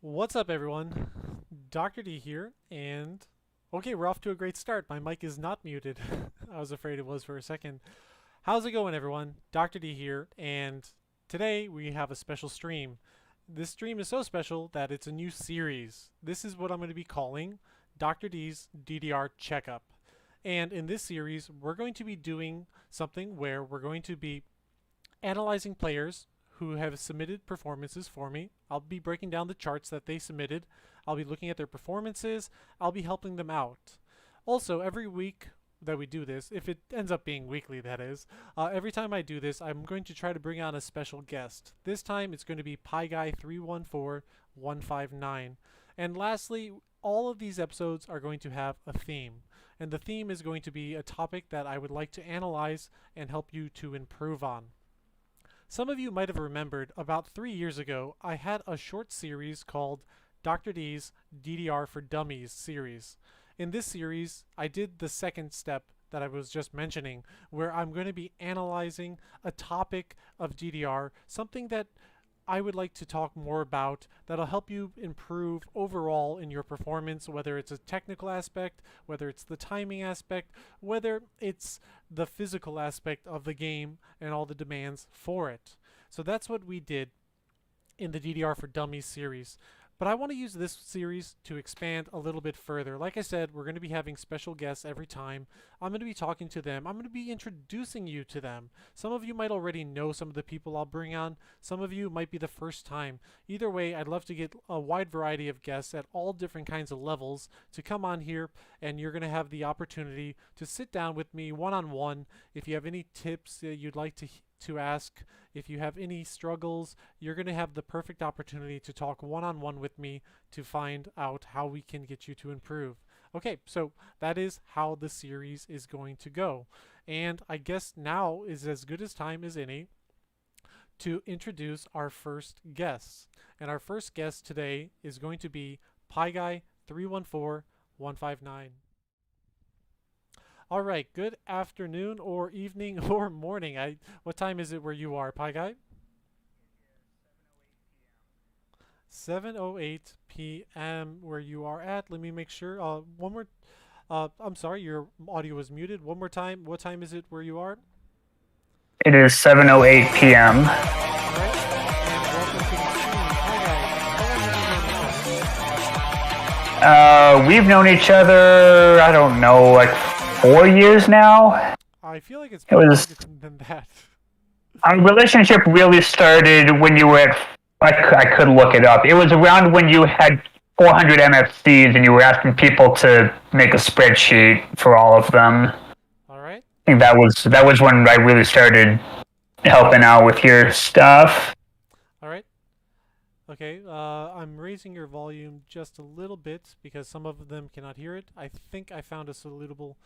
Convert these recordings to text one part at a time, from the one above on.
What's up, everyone? Dr. D here, and okay, we're off to a great start. My mic is not muted. I was afraid it was for a second. How's it going, everyone? Dr. D here, and today we have a special stream. This stream is so special that it's a new series. This is what I'm going to be calling Dr. D's DDR Checkup. And in this series, we're going to be doing something where we're going to be analyzing players who have submitted performances for me. I'll be breaking down the charts that they submitted. I'll be looking at their performances. I'll be helping them out. Also, every week that we do this, if it ends up being weekly, that is, every time I do this, I'm going to try to bring on a special guest. This time, it's going to be piguy314159. And lastly, all of these episodes are going to have a theme. And the theme is going to be a topic that I would like to analyze and help you to improve on. Some of you might have remembered about 3 years ago, I had a short series called Dr. D's DDR for Dummies series. In this series, I did the second step that I was just mentioning, where I'm going to be analyzing a topic of DDR, something that I would like to talk more about that'll help you improve overall in your performance, whether it's a technical aspect, whether it's the timing aspect, whether it's the physical aspect of the game and all the demands for it. So that's what we did in the DDR for Dummies series. But I want to use this series to expand a little bit further. Like I said, we're going to be having special guests every time. I'm going to be talking to them. I'm going to be introducing you to them. Some of you might already know some of the people I'll bring on. Some of you might be the first time. Either way, I'd love to get a wide variety of guests at all different kinds of levels to come on here, and you're going to have the opportunity to sit down with me one-on-one. If you have any tips that you'd like to ask, if you have any struggles, you're going to have the perfect opportunity to talk one-on-one with me to find out how we can get you to improve. Okay, so that is how the series is going to go. And I guess now is as good as time as any to introduce our first guest. And our first guest today is going to be piguy314159. All right, good afternoon or evening or morning. What time is it where you are, piguy? 7:08 p.m. where you are at. Let me make sure. One more. I'm sorry, your audio was muted. One more time. What time is it where you are? It is 7:08 p.m. All right. And welcome to the stream, piguy. How long have you known each other? We've known each other, I don't know, like 4 years now. I feel like it's longer than that. Our relationship really started when you were at, I could look it up. It was around when you had 400 MFCs and you were asking people to make a spreadsheet for all of them. All right. I think that was when I really started helping out with your stuff. All right. Okay, I'm raising your volume just a little bit because some of them cannot hear it. I think I found a suitable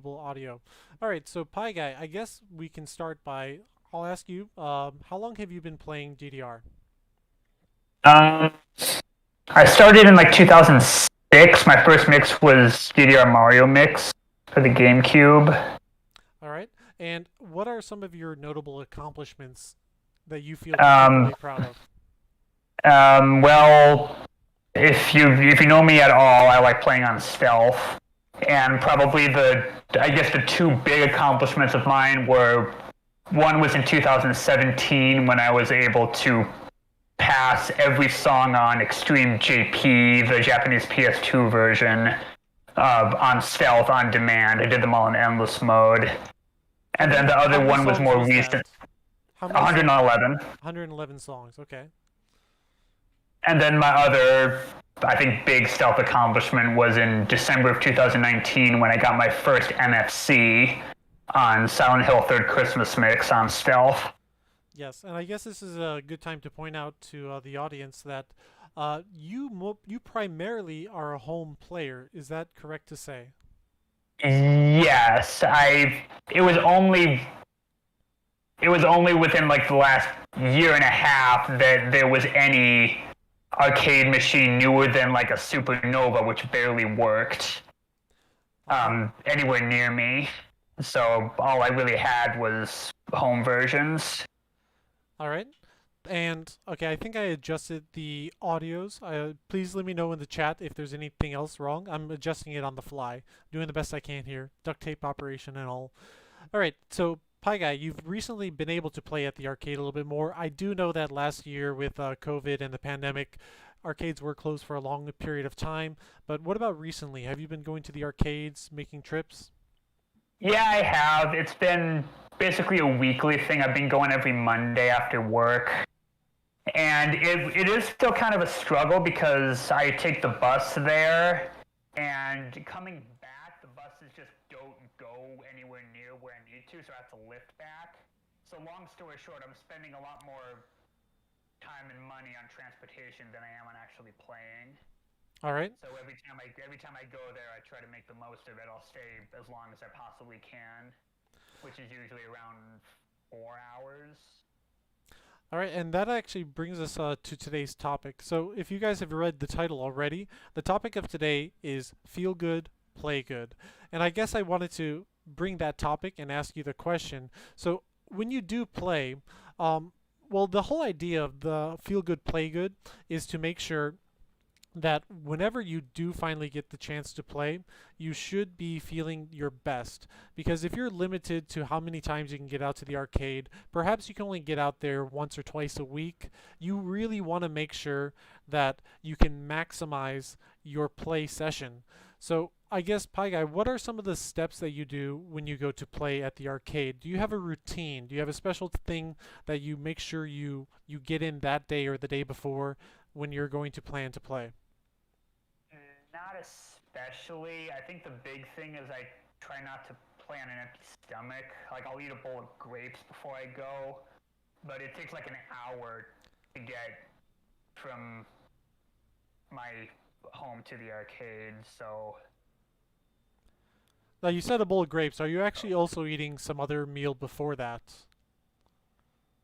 audio. All right, so piguy, I guess we can start by, I'll ask you, how long have you been playing DDR? I started in like 2006. My first mix was DDR Mario mix for the GameCube. All right, and what are some of your notable accomplishments that you feel particularly proud of? Well, if you know me at all, I like playing on stealth, and probably the two big accomplishments of mine were, one was in 2017 when I was able to pass every song on Extreme JP, the Japanese PS2 version, on stealth on demand. I did them all in endless mode, and then the other one was more recent. 111. 111 songs. Okay. And then my other, I think, big stealth accomplishment was in December of 2019 when I got my first MFC on Silent Hill 3rd Christmas Mix on stealth. Yes, and I guess this is a good time to point out to the audience that you primarily are a home player. Is that correct to say? Yes, it was only within like the last year and a half that there was any arcade machine newer than like a Supernova, which barely worked anywhere near me. So all I really had was home versions. All right. And okay, I think I adjusted the audios. Please let me know in the chat if there's anything else wrong. I'm adjusting it on the fly, doing the best I can here. Duct tape operation and all. All right, so piguy, you've recently been able to play at the arcade a little bit more. I do know that last year with COVID and the pandemic, arcades were closed for a long period of time. But what about recently? Have you been going to the arcades, making trips? Yeah, I have. It's been basically a weekly thing. I've been going every Monday after work. And it is still kind of a struggle because I take the bus there, and coming back, the buses just don't go anywhere near where I need to, so I have to lift back. So long story short, I'm spending a lot more time and money on transportation than I am on actually playing. All right. So every time I go there, I try to make the most of it. I'll stay as long as I possibly can, which is usually around 4 hours. All right, and that actually brings us to today's topic. So if you guys have read the title already, the topic of today is Feel Good, Play Good. And I guess I wanted to bring that topic and ask you the question. So when you do play, well, the whole idea of the feel good, play good is to make sure that whenever you do finally get the chance to play, you should be feeling your best. Because if you're limited to how many times you can get out to the arcade, perhaps you can only get out there once or twice a week, you really want to make sure that you can maximize your play session. So I guess, Piguy, what are some of the steps that you do when you go to play at the arcade? Do you have a routine? Do you have a special thing that you make sure you get in that day or the day before when you're going to plan to play? Not especially. I think the big thing is I try not to play on an empty stomach. Like, I'll eat a bowl of grapes before I go, but it takes like an hour to get from my home to the arcade, so... Now, you said a bowl of grapes. Are you actually also eating some other meal before that?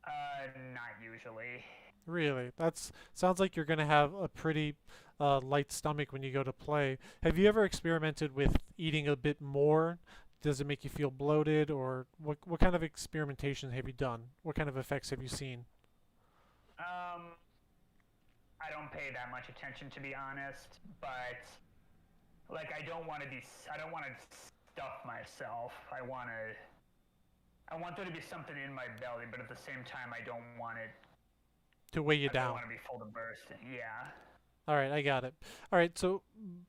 Not usually. Really? That's sounds like you're gonna have a pretty light stomach when you go to play. Have you ever experimented with eating a bit more? Does it make you feel bloated, or what kind of experimentation have you done? What kind of effects have you seen? I don't pay that much attention, to be honest, but like I don't want to stuff myself. I want there to be something in my belly, but at the same time I don't want it To weigh you I don't down. want to be full to bursting. Yeah. All right, I got it. All right, so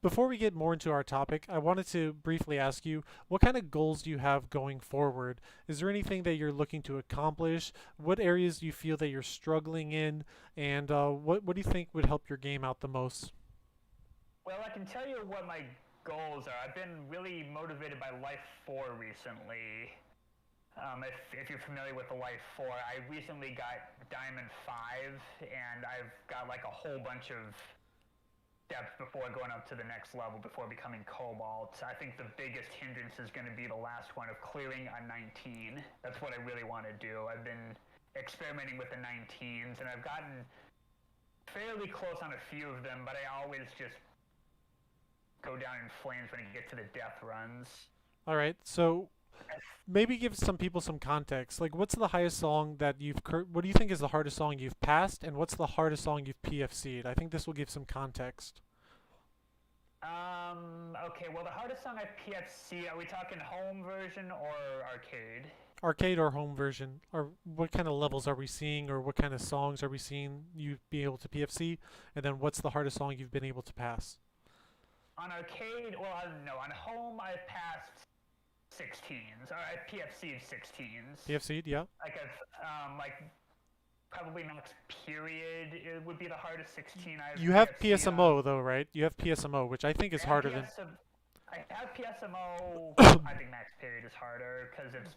before we get more into our topic, I wanted to briefly ask you, what kind of goals do you have going forward? Is there anything that you're looking to accomplish? What areas do you feel that you're struggling in? And what do you think would help your game out the most? Well, I can tell you what my goals are. I've been really motivated by Life 4 recently. If you're familiar with the Life 4, I recently got Diamond 5, and I've got like a whole bunch of steps before going up to the next level, before becoming Cobalt. I think the biggest hindrance is going to be the last one of clearing a 19. That's what I really want to do. I've been experimenting with the 19s, and I've gotten fairly close on a few of them, but I always just go down in flames when I get to the death runs. All right, so maybe give some people some context. Like, what's the highest song that what do you think is the hardest song you've passed, and what's the hardest song you've PFC'd? I think this will give some context. Okay, well, the hardest song I PFC, are we talking home version or arcade? Arcade or home version, or what kind of levels are we seeing, or what kind of songs are we seeing you be able to PFC, and then what's the hardest song you've been able to pass? On arcade, well, no, on home I've passed 16s, or I PFC'd 16s. PFC'd, yeah. Like probably max period, it would be the hardest 16 I've You have PFC'd PSMO though, right? You have PSMO, which I think is harder than... I have PSMO. I think max period is harder because it's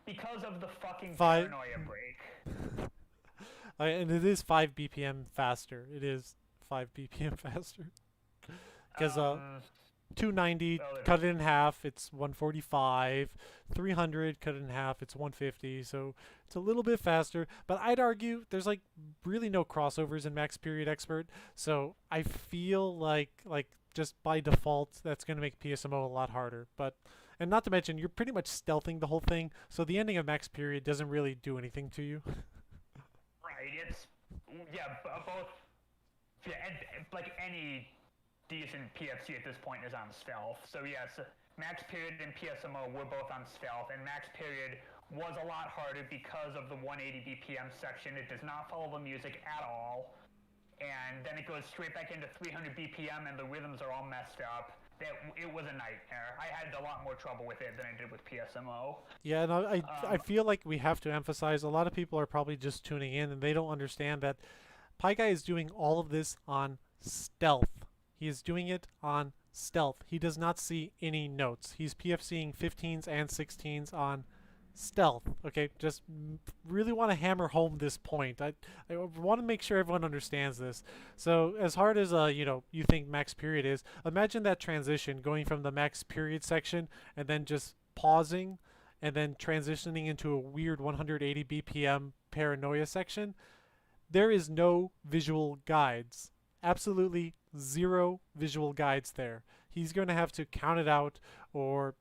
because of the fucking paranoia break. And it is 5 BPM faster. It is 5 BPM faster. Because 290, cut it in half, it's 145. 300, cut it in half, it's 150. So it's a little bit faster. But I'd argue there's like really no crossovers in Max Period Expert. So I feel like just by default, that's going to make PSMO a lot harder. And not to mention, you're pretty much stealthing the whole thing. So the ending of Max Period doesn't really do anything to you. Right, it's, yeah, both, yeah, like any decent PFC at this point is on stealth. So yes, Max Period and PSMO were both on stealth, and Max Period was a lot harder because of the 180 BPM section. It does not follow the music at all, and then it goes straight back into 300 BPM, and the rhythms are all messed up. It was a nightmare. I had a lot more trouble with it than I did with PSMO. Yeah, and I feel like we have to emphasize, a lot of people are probably just tuning in, and they don't understand that Piguy is doing all of this on stealth. He is doing it on stealth. He does not see any notes. He's PFCing 15s and 16s on stealth. Okay, just really want to hammer home this point. I want to make sure everyone understands this. So as hard as you think Max Period is, imagine that transition going from the Max Period section and then just pausing and then transitioning into a weird 180 BPM Paranoia section. There is no visual guides. Absolutely zero visual guides there. He's going to have to count it out or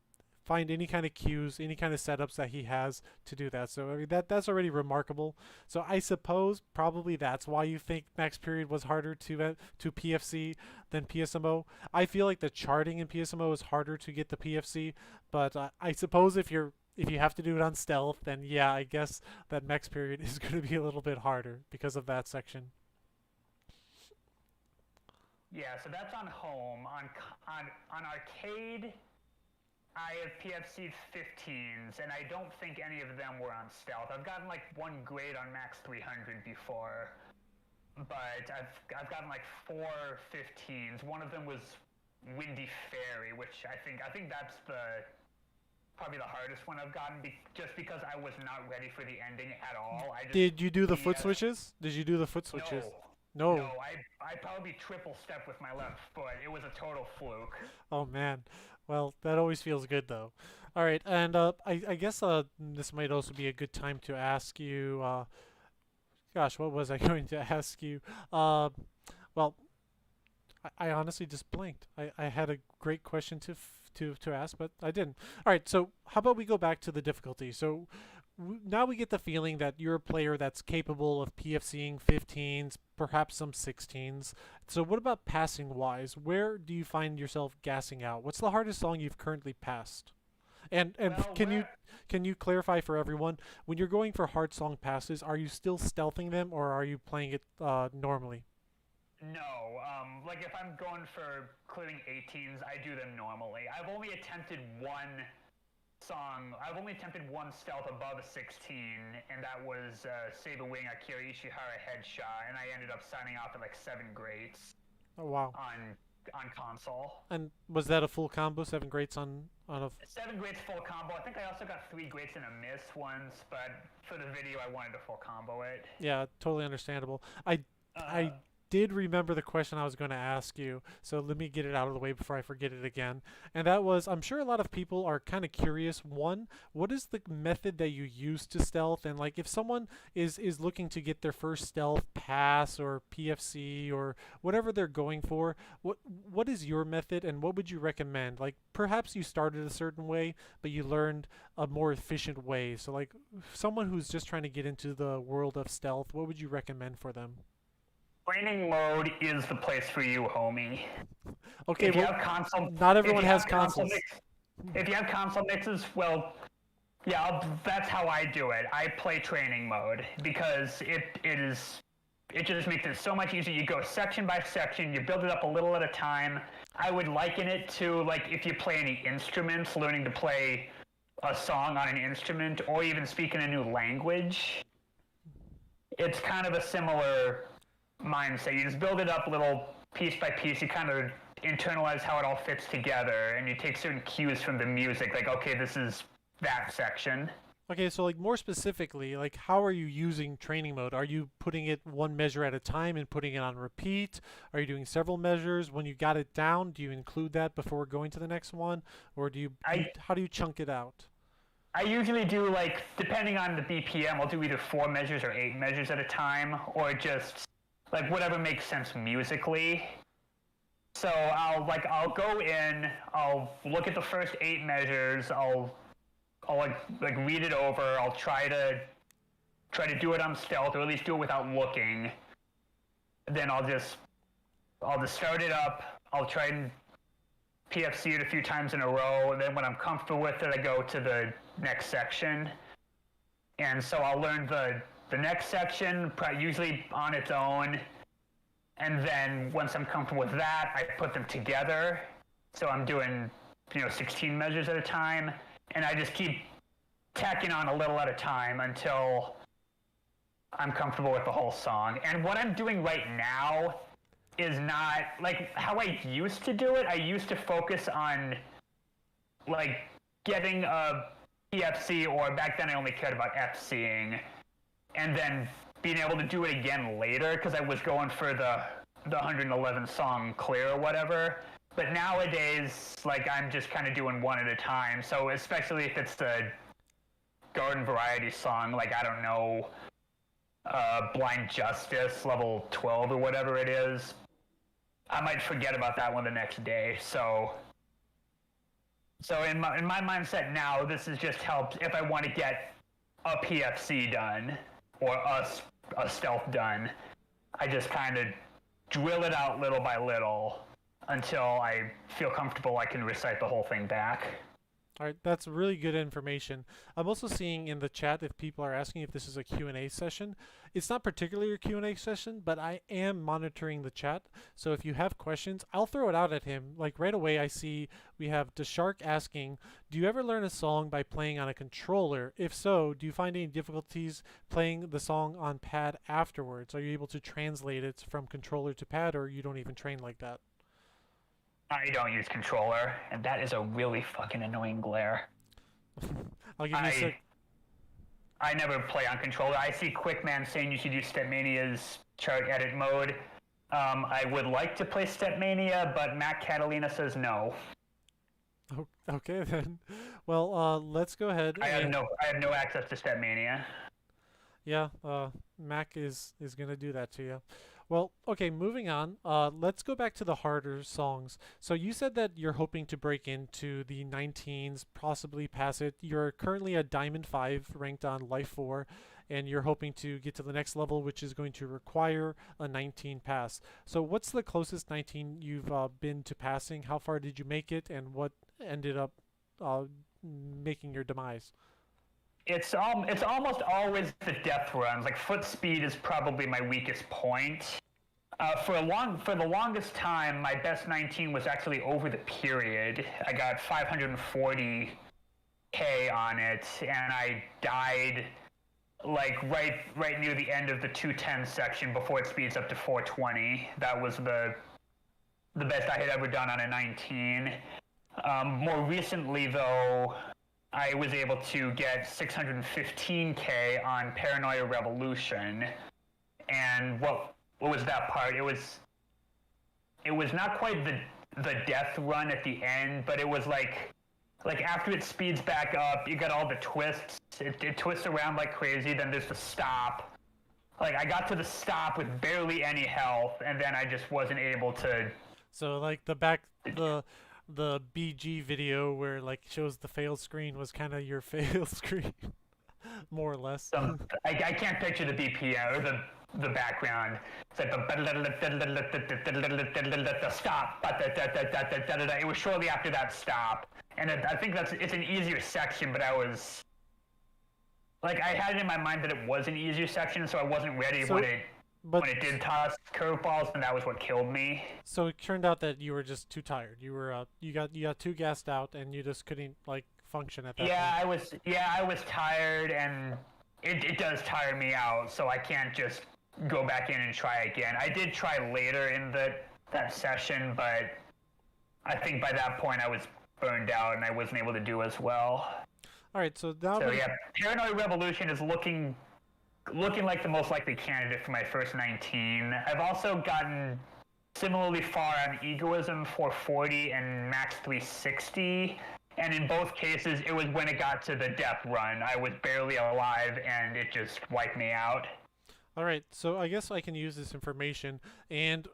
find any kind of cues, any kind of setups that he has to do that. So I mean that's already remarkable. So I suppose probably that's why you think Max Period was harder to PFC than PSMO. I feel like the charting in PSMO is harder to get the PFC, but I suppose if you have to do it on stealth, then yeah, I guess that Max Period is going to be a little bit harder because of that section. Yeah, so that's on home. On arcade, I have PFC 15s, and I don't think any of them were on stealth. I've gotten like one grade on Max 300 before, but I've gotten like 4 15s. One of them was Windy Fairy, which I think that's probably the hardest one I've gotten, just because I was not ready for the ending at all. Did you do the foot switches? Did you do the foot switches? No, I probably triple stepped with my left foot. It was a total fluke. Oh man, well that always feels good though. All right, and I guess this might also be a good time to ask you. Gosh, what was I going to ask you? Well, I honestly just blanked. I had a great question to ask, but I didn't. All right, so how about we go back to the difficulty? So now we get the feeling that you're a player that's capable of PFCing 15s, perhaps some 16s. So what about passing wise? Where do you find yourself gassing out? What's the hardest song you've currently passed? And well, can you clarify for everyone, when you're going for hard song passes, are you still stealthing them or are you playing it normally? No, like if I'm going for clearing 18s, I do them normally. I've only attempted one stealth above a 16, and that was Saber Wing Akira Ishihara Headshot, and I ended up signing off at like 7 greats. Oh wow! On console. And was that a full combo? 7 greats on a 7 greats full combo. I think I also got 3 greats and a miss once, but for the video I wanted to full combo it. Yeah, totally understandable. I did remember the question I was going to ask you, so let me get it out of the way before I forget it again. And that was, I'm sure a lot of people are kind of curious. One, what is the method that you use to stealth? And like if someone is looking to get their first stealth pass or PFC or whatever they're going for, what is your method and what would you recommend? Like perhaps you started a certain way, but you learned a more efficient way. So like someone who's just trying to get into the world of stealth, what would you recommend for them? Training mode is the place for you, homie. Okay, not everyone has consoles. If you have console mixes, well, yeah, that's how I do it. I play training mode because it just makes it so much easier. You go section by section, you build it up a little at a time. I would liken it to like if you play any instruments, learning to play a song on an instrument, or even speaking a new language. It's kind of a similar mindset. You just build it up little piece by piece. You kind of internalize how it all fits together, and you take certain cues from the music, like, okay, this is that section. Okay, so like more specifically, like how are you using training mode? Are you putting it one measure at a time and putting it on repeat? Are you doing several measures? When you got it down, do you include that before going to the next one? Or how do you chunk it out? I usually do, like, depending on the BPM, I'll do either 4 measures or 8 measures at a time, or just like whatever makes sense musically. So I'll go in, I'll look at the first 8 measures, I'll like read it over, I'll try to do it on stealth, or at least do it without looking. Then I'll just start it up, I'll try and PFC it a few times in a row, and then when I'm comfortable with it, I go to the next section. And so I'll learn the next section, usually on its own, and then once I'm comfortable with that, I put them together. So I'm doing, 16 measures at a time, and I just keep tacking on a little at a time until I'm comfortable with the whole song. And what I'm doing right now is not like how I used to do it. I used to focus on like getting a PFC, or back then I only cared about FCing, and then being able to do it again later because I was going for the 111 song clear or whatever. But nowadays, like, I'm just kind of doing one at a time. So especially if it's the garden variety song, like, I don't know, Blind Justice level 12 or whatever it is, I might forget about that one the next day. So So in my mindset now, this is just helps if I want to get a PFC done or a stealth done. I just kind of drill it out little by little until I feel comfortable I can recite the whole thing back. All right, that's really good information. I'm also seeing in the chat if people are asking if this is a Q&A session. It's not particularly a Q&A session, but I am monitoring the chat. So if you have questions, I'll throw it out at him. Like right away I see we have DeShark asking, do you ever learn a song by playing on a controller? If so, do you find any difficulties playing the song on pad afterwards? Are you able to translate it from controller to pad, or you don't even train like that? I don't use controller, and that is a really fucking annoying glare. I'll give you a sec. I never play on controller. I see Quickman saying you should use Stepmania's chart edit mode. I would like to play Stepmania, but Matt Catalina says no. Okay then. Well, let's go ahead. I have no access to Stepmania. Yeah, Mac is gonna do that to you. Well, okay, moving on. Let's go back to the harder songs. So you said that you're hoping to break into the 19s, possibly pass it. You're currently a Diamond 5, ranked on Life 4, and you're hoping to get to the next level, which is going to require a 19 pass. So what's the closest 19 you've been to passing? How far did you make it, and what ended up making your demise? It's almost always the death runs. Like foot speed is probably my weakest point. For the longest time, my best 19 was actually over the period. I got 540K on it, and I died like right near the end of the 210 section before it speeds up to 420. That was the best I had ever done on a 19. More recently, though, I was able to get 615K on Paranoia Revolution, and what was that part? It was not quite the death run at the end, but it was like after it speeds back up, you got all the twists. It twists around like crazy. Then there's the stop. Like I got to the stop with barely any health, and then I just wasn't able to. So like the BG video where like shows the fail screen was kind of your fail screen, more or less. I can't picture the BPM or the background. It's like the stop. It was shortly after that stop, and I think it's an easier section. But I was like, I had it in my mind that it was an easier section, so I wasn't ready when it did toss curveballs, and that was what killed me. So it turned out that you were just too tired. You were you got too gassed out, and you just couldn't like function at that point. I was tired, and it does tire me out, so I can't just go back in and try again. I did try later in that session, but I think by that point I was burned out and I wasn't able to do as well. All right, so now Paranoia Revolution is looking like the most likely candidate for my first 19. I've also gotten similarly far on Egoism 440 and Max 360, and in both cases it was when it got to the death run. I was barely alive and it just wiped me out. All right, so I guess I can use this information, and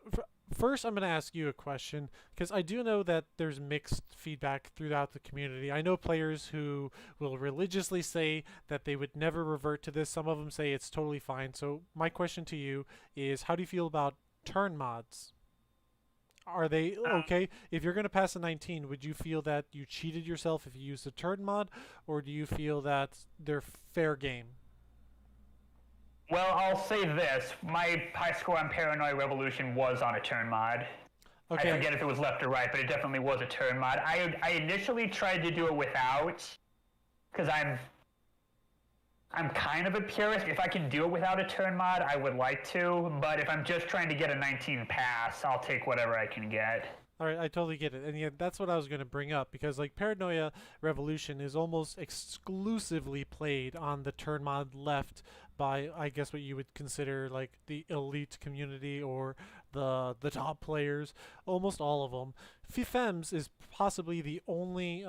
first I'm going to ask you a question, because I do know that there's mixed feedback throughout the community. I know players who will religiously say that they would never revert to this. Some of them say it's totally fine. So my question to you is, how do you feel about turn mods? Are they okay? If you're going to pass a 19, would you feel that you cheated yourself if you used a turn mod, or do you feel that they're fair game? Well, I'll say this. My high score on Paranoia Revolution was on a turn mod. Okay. I forget if it was left or right, but it definitely was a turn mod. I initially tried to do it without, because I'm kind of a purist. If I can do it without a turn mod, I would like to. But if I'm just trying to get a 19 pass, I'll take whatever I can get. All right, I totally get it. And yeah, that's what I was going to bring up, because like Paranoia Revolution is almost exclusively played on the turn mod left by, I guess, what you would consider like the elite community or the top players, almost all of them. Fifems is possibly the only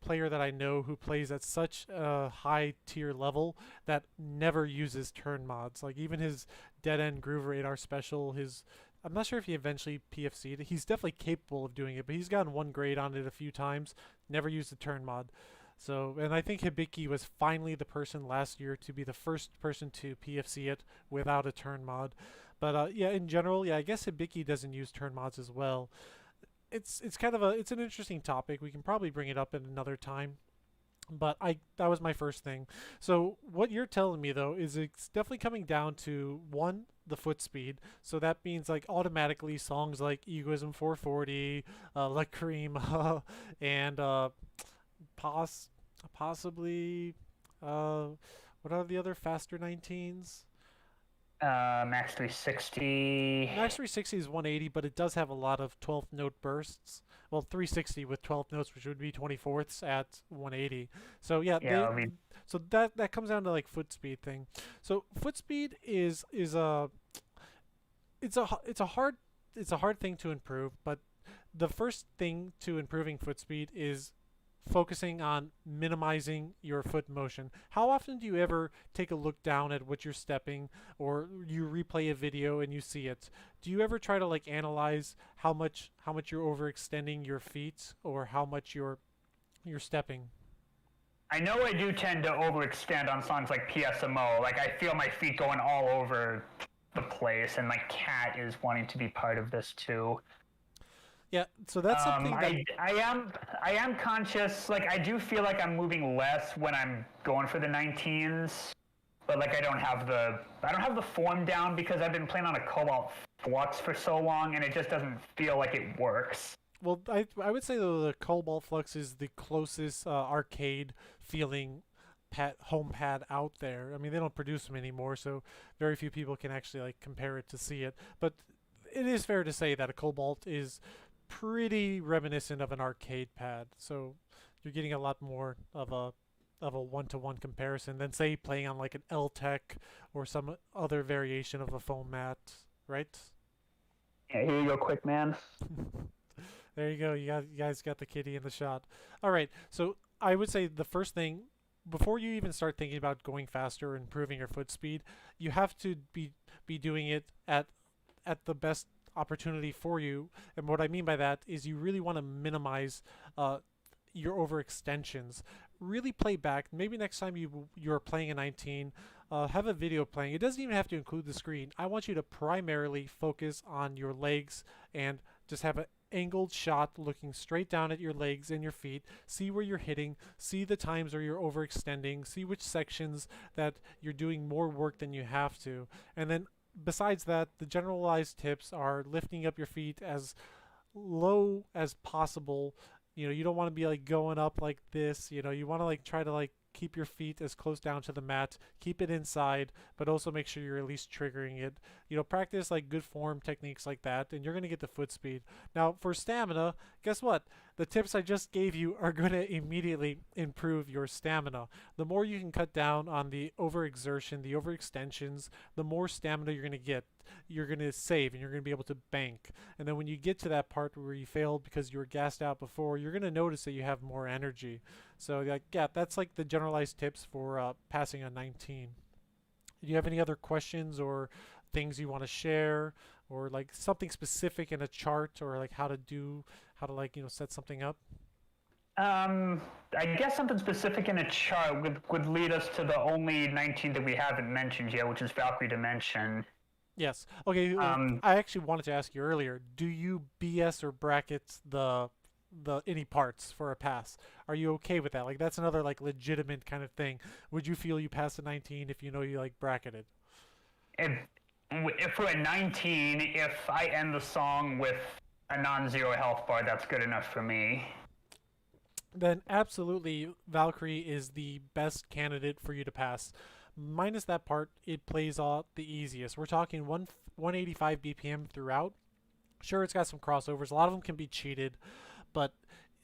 player that I know who plays at such a high tier level that never uses turn mods. Like even his Dead End Groove Radar special, his I'm not sure if he eventually PFC'd. He's definitely capable of doing it, but he's gotten one grade on it a few times. Never used the turn mod. So, and I think Hibiki was finally the person last year to be the first person to PFC it without a turn mod. But yeah, in general, yeah, I guess Hibiki doesn't use turn mods as well. It's kind of it's an interesting topic. We can probably bring it up at another time. But that was my first thing. So what you're telling me though is it's definitely coming down to one, the foot speed. So that means like automatically songs like Egoism 440, La Cream, and possibly what are the other faster 19s? Max 360. Max 360 is 180, but it does have a lot of 12th note bursts. Well, 360 with 12 notes, which would be 24ths at 180. So yeah, Yeah, I mean, so that comes down to like foot speed thing. So foot speed is a it's a hard thing to improve, but the first thing to improving foot speed is focusing on minimizing your foot motion. How often do you ever take a look down at what you're stepping, or you replay a video and you see it? Do you ever try to like analyze how much you're overextending your feet or how much you're stepping? I know I do tend to overextend on songs like PSMO. Like I feel my feet going all over the place, and my cat is wanting to be part of this too. Yeah, so that's something that I am conscious. Like I do feel like I'm moving less when I'm going for the 19s, but like I don't have the form down because I've been playing on a Cobalt Flux for so long, and it just doesn't feel like it works. well, I would say though the Cobalt Flux is the closest arcade feeling home pad out there. I mean, they don't produce them anymore, so very few people can actually like compare it to see it. But it is fair to say that a Cobalt is pretty reminiscent of an arcade pad. So you're getting a lot more of a one-to-one comparison than say playing on like an L-Tech or some other variation of a foam mat, right? Yeah, here you go, quick man. There you go. You guys got the kitty in the shot. All right. So I would say the first thing before you even start thinking about going faster or improving your foot speed, you have to be doing it at the best opportunity for you. And what I mean by that is you really want to minimize your overextensions. Really play back. Maybe next time you're playing a 19, have a video playing. It doesn't even have to include the screen. I want you to primarily focus on your legs and just have an angled shot looking straight down at your legs and your feet. See where you're hitting. See the times where you're overextending. See which sections that you're doing more work than you have to. And then besides that, the generalized tips are lifting up your feet as low as possible. You know, you don't want to be like going up like this. You know, you want to like try to like keep your feet as close down to the mat, keep it inside, but also make sure you're at least triggering it. You know, practice like good form techniques like that, and you're going to get the foot speed. Now, for stamina, guess what? The tips I just gave you are going to immediately improve your stamina. The more you can cut down on the overexertion, the overextensions, the more stamina you're going to get. You're going to save, and you're going to be able to bank. And then when you get to that part where you failed because you were gassed out before, you're going to notice that you have more energy. So like, yeah, that's like the generalized tips for passing on 19. Do you have any other questions or things you want to share, or like something specific in a chart, or like how to like, you know, set something up? I guess something specific in a chart would lead us to the only 19 that we haven't mentioned yet, which is Valkyrie Dimension. Yes. Okay. I actually wanted to ask you earlier. Do you BS or bracket the any parts for a pass? Are you okay with that? Like that's another like legitimate kind of thing. Would you feel you passed a 19 if you know you like bracketed? If for a 19, if I end the song with a non-zero health bar, that's good enough for me. Then absolutely Valkyrie is the best candidate for you to pass. Minus that part, it plays out the easiest. We're talking 185 BPM throughout. Sure, it's got some crossovers. A lot of them can be cheated, but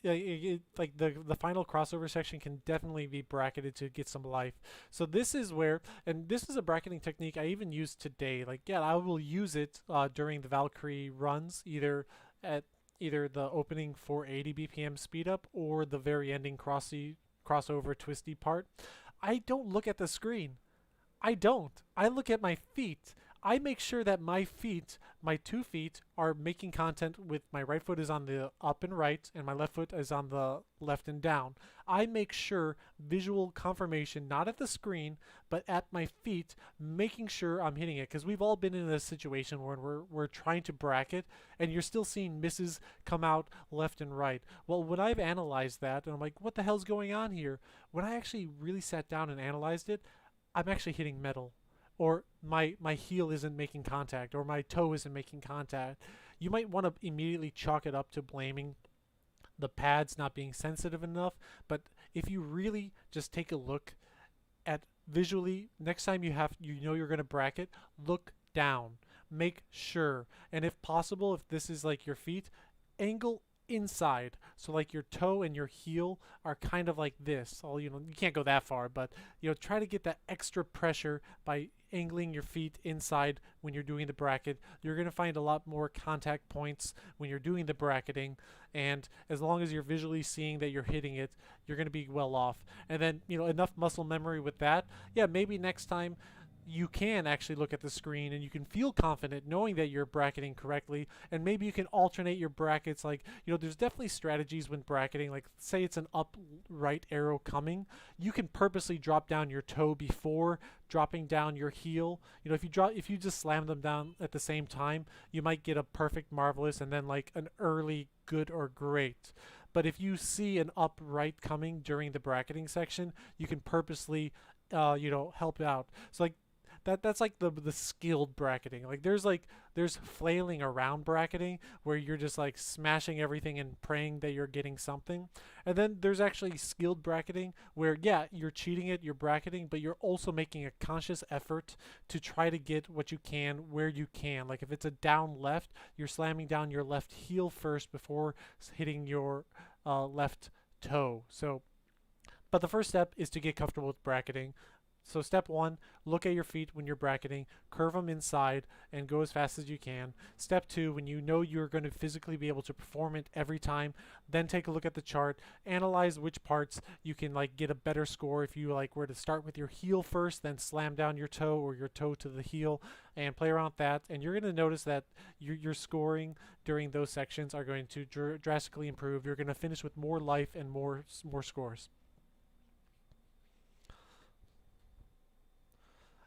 like the final crossover section can definitely be bracketed to get some life. So this is where, and this is a bracketing technique I even use today. Like, yeah, I will use it during the Valkyrie runs, either at the opening 480 BPM speed up or the very ending crossover twisty part. I don't look at the screen. I don't. I look at my feet. I make sure that my feet, my 2 feet, are making contact with my right foot is on the up and right, and my left foot is on the left and down. I make sure visual confirmation, not at the screen, but at my feet, making sure I'm hitting it. Because we've all been in a situation where we're trying to bracket, and you're still seeing misses come out left and right. Well, when I've analyzed that, and I'm like, what the hell's going on here? When I actually really sat down and analyzed it, I'm actually hitting metal, or my heel isn't making contact, or my toe isn't making contact. You might want to immediately chalk it up to blaming the pads not being sensitive enough, but if you really just take a look at visually, next time you're going to bracket, look down, make sure, and if possible, if this is like your feet, angle inside, so like your toe and your heel are kind of like this. All, you can't go that far, but try to get that extra pressure by angling your feet inside when you're doing the bracket. You're going to find a lot more contact points when you're doing the bracketing, and as long as you're visually seeing that you're hitting it, you're going to be well off. And then enough muscle memory with that, yeah, maybe next time you can actually look at the screen and you can feel confident knowing that you're bracketing correctly, and maybe you can alternate your brackets. Like, there's definitely strategies when bracketing, like say it's an up right arrow coming, you can purposely drop down your toe before dropping down your heel. If you just slam them down at the same time, you might get a perfect marvelous and then like an early good or great. But if you see an up right coming during the bracketing section, you can purposely help out. So like that's like the skilled bracketing. Like there's flailing around bracketing where you're just like smashing everything and praying that you're getting something. And then there's actually skilled bracketing where, yeah, you're cheating it, you're bracketing, but you're also making a conscious effort to try to get what you can where you can. Like if it's a down left, you're slamming down your left heel first before hitting your left toe. So, but the first step is to get comfortable with bracketing. So step 1, look at your feet when you're bracketing, curve them inside, and go as fast as you can. Step 2, when you know you're going to physically be able to perform it every time, then take a look at the chart, analyze which parts you can like get a better score. If you like were to start with your heel first, then slam down your toe or your toe to the heel, and play around with that, and you're going to notice that your scoring during those sections are going to drastically improve. You're going to finish with more life and more scores.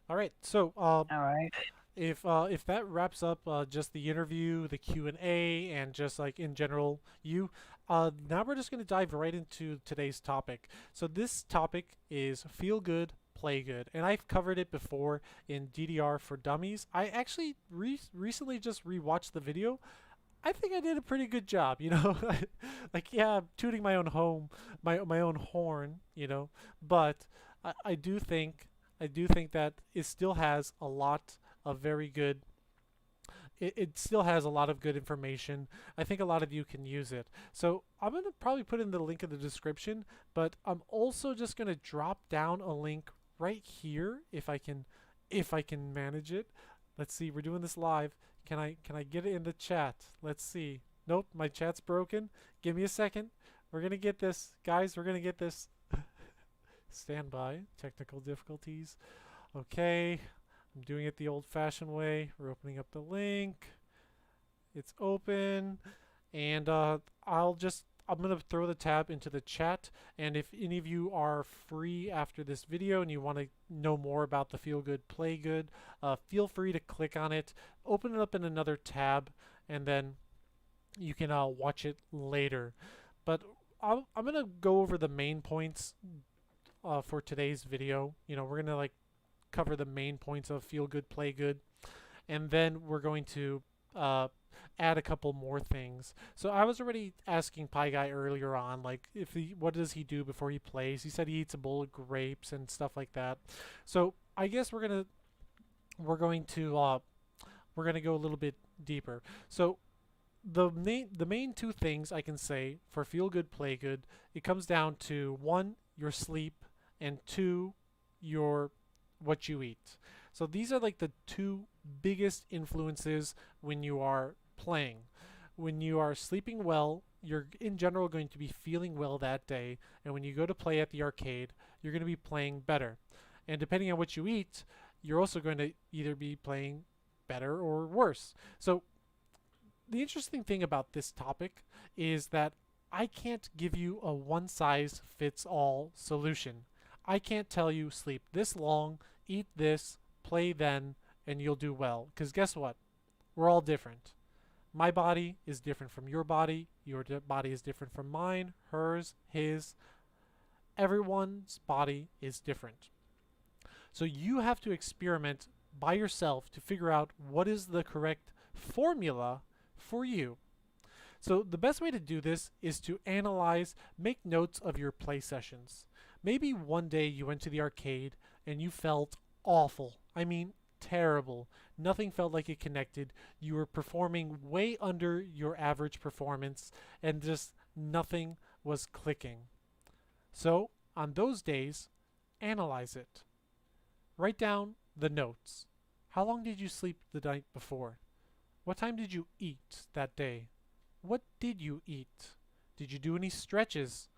All right, so All right. if that wraps up just the interview, the Q&A, and just like in general, now we're just going to dive right into today's topic. So this topic is feel good, play good, and I've covered it before in DDR for Dummies. I actually recently just rewatched the video. I think I did a pretty good job, like, yeah, I'm tooting my own own horn, but I do think that it still has a lot of very good. It still has a lot of good information. I think a lot of you can use it. So I'm gonna probably put in the link in the description, but I'm also just gonna drop down a link right here if I can manage it. Let's see. We're doing this live. Can I get it in the chat? Let's see. Nope, my chat's broken. Give me a second. We're gonna get this, guys. We're gonna get this. Stand by. Technical difficulties. Okay. I'm doing it the old-fashioned way. We're opening up the link. It's open. And I'm going to throw the tab into the chat. And if any of you are free after this video and you want to know more about the Feel Good, Play Good, feel free to click on it. Open it up in another tab. And then you can watch it later. But I'm going to go over the main points for today's video. We're gonna like cover the main points of feel good, play good, and then we're going to add a couple more things. So I was already asking Pie Guy earlier on, like, what does he do before he plays? He said he eats a bowl of grapes and stuff like that. So I guess we're going to go a little bit deeper. So the main 2 things I can say for feel good, play good, it comes down to 1, your sleep, and 2, what you eat. So these are like the 2 biggest influences when you are playing. When you are sleeping well, you're in general going to be feeling well that day, and when you go to play at the arcade, you're going to be playing better. And depending on what you eat, you're also going to either be playing better or worse. So the interesting thing about this topic is that I can't give you a one-size-fits-all solution. I can't tell you sleep this long, eat this, play then, and you'll do well. Because guess what? We're all different. My body is different from your body. Your body is different from mine, hers, his. Everyone's body is different. So you have to experiment by yourself to figure out what is the correct formula for you. So the best way to do this is to analyze, make notes of your play sessions. Maybe one day you went to the arcade and you felt awful. I mean, terrible. Nothing felt like it connected. You were performing way under your average performance and just nothing was clicking. So on those days, analyze it. Write down the notes. How long did you sleep the night before? What time did you eat that day? What did you eat? Did you do any stretches?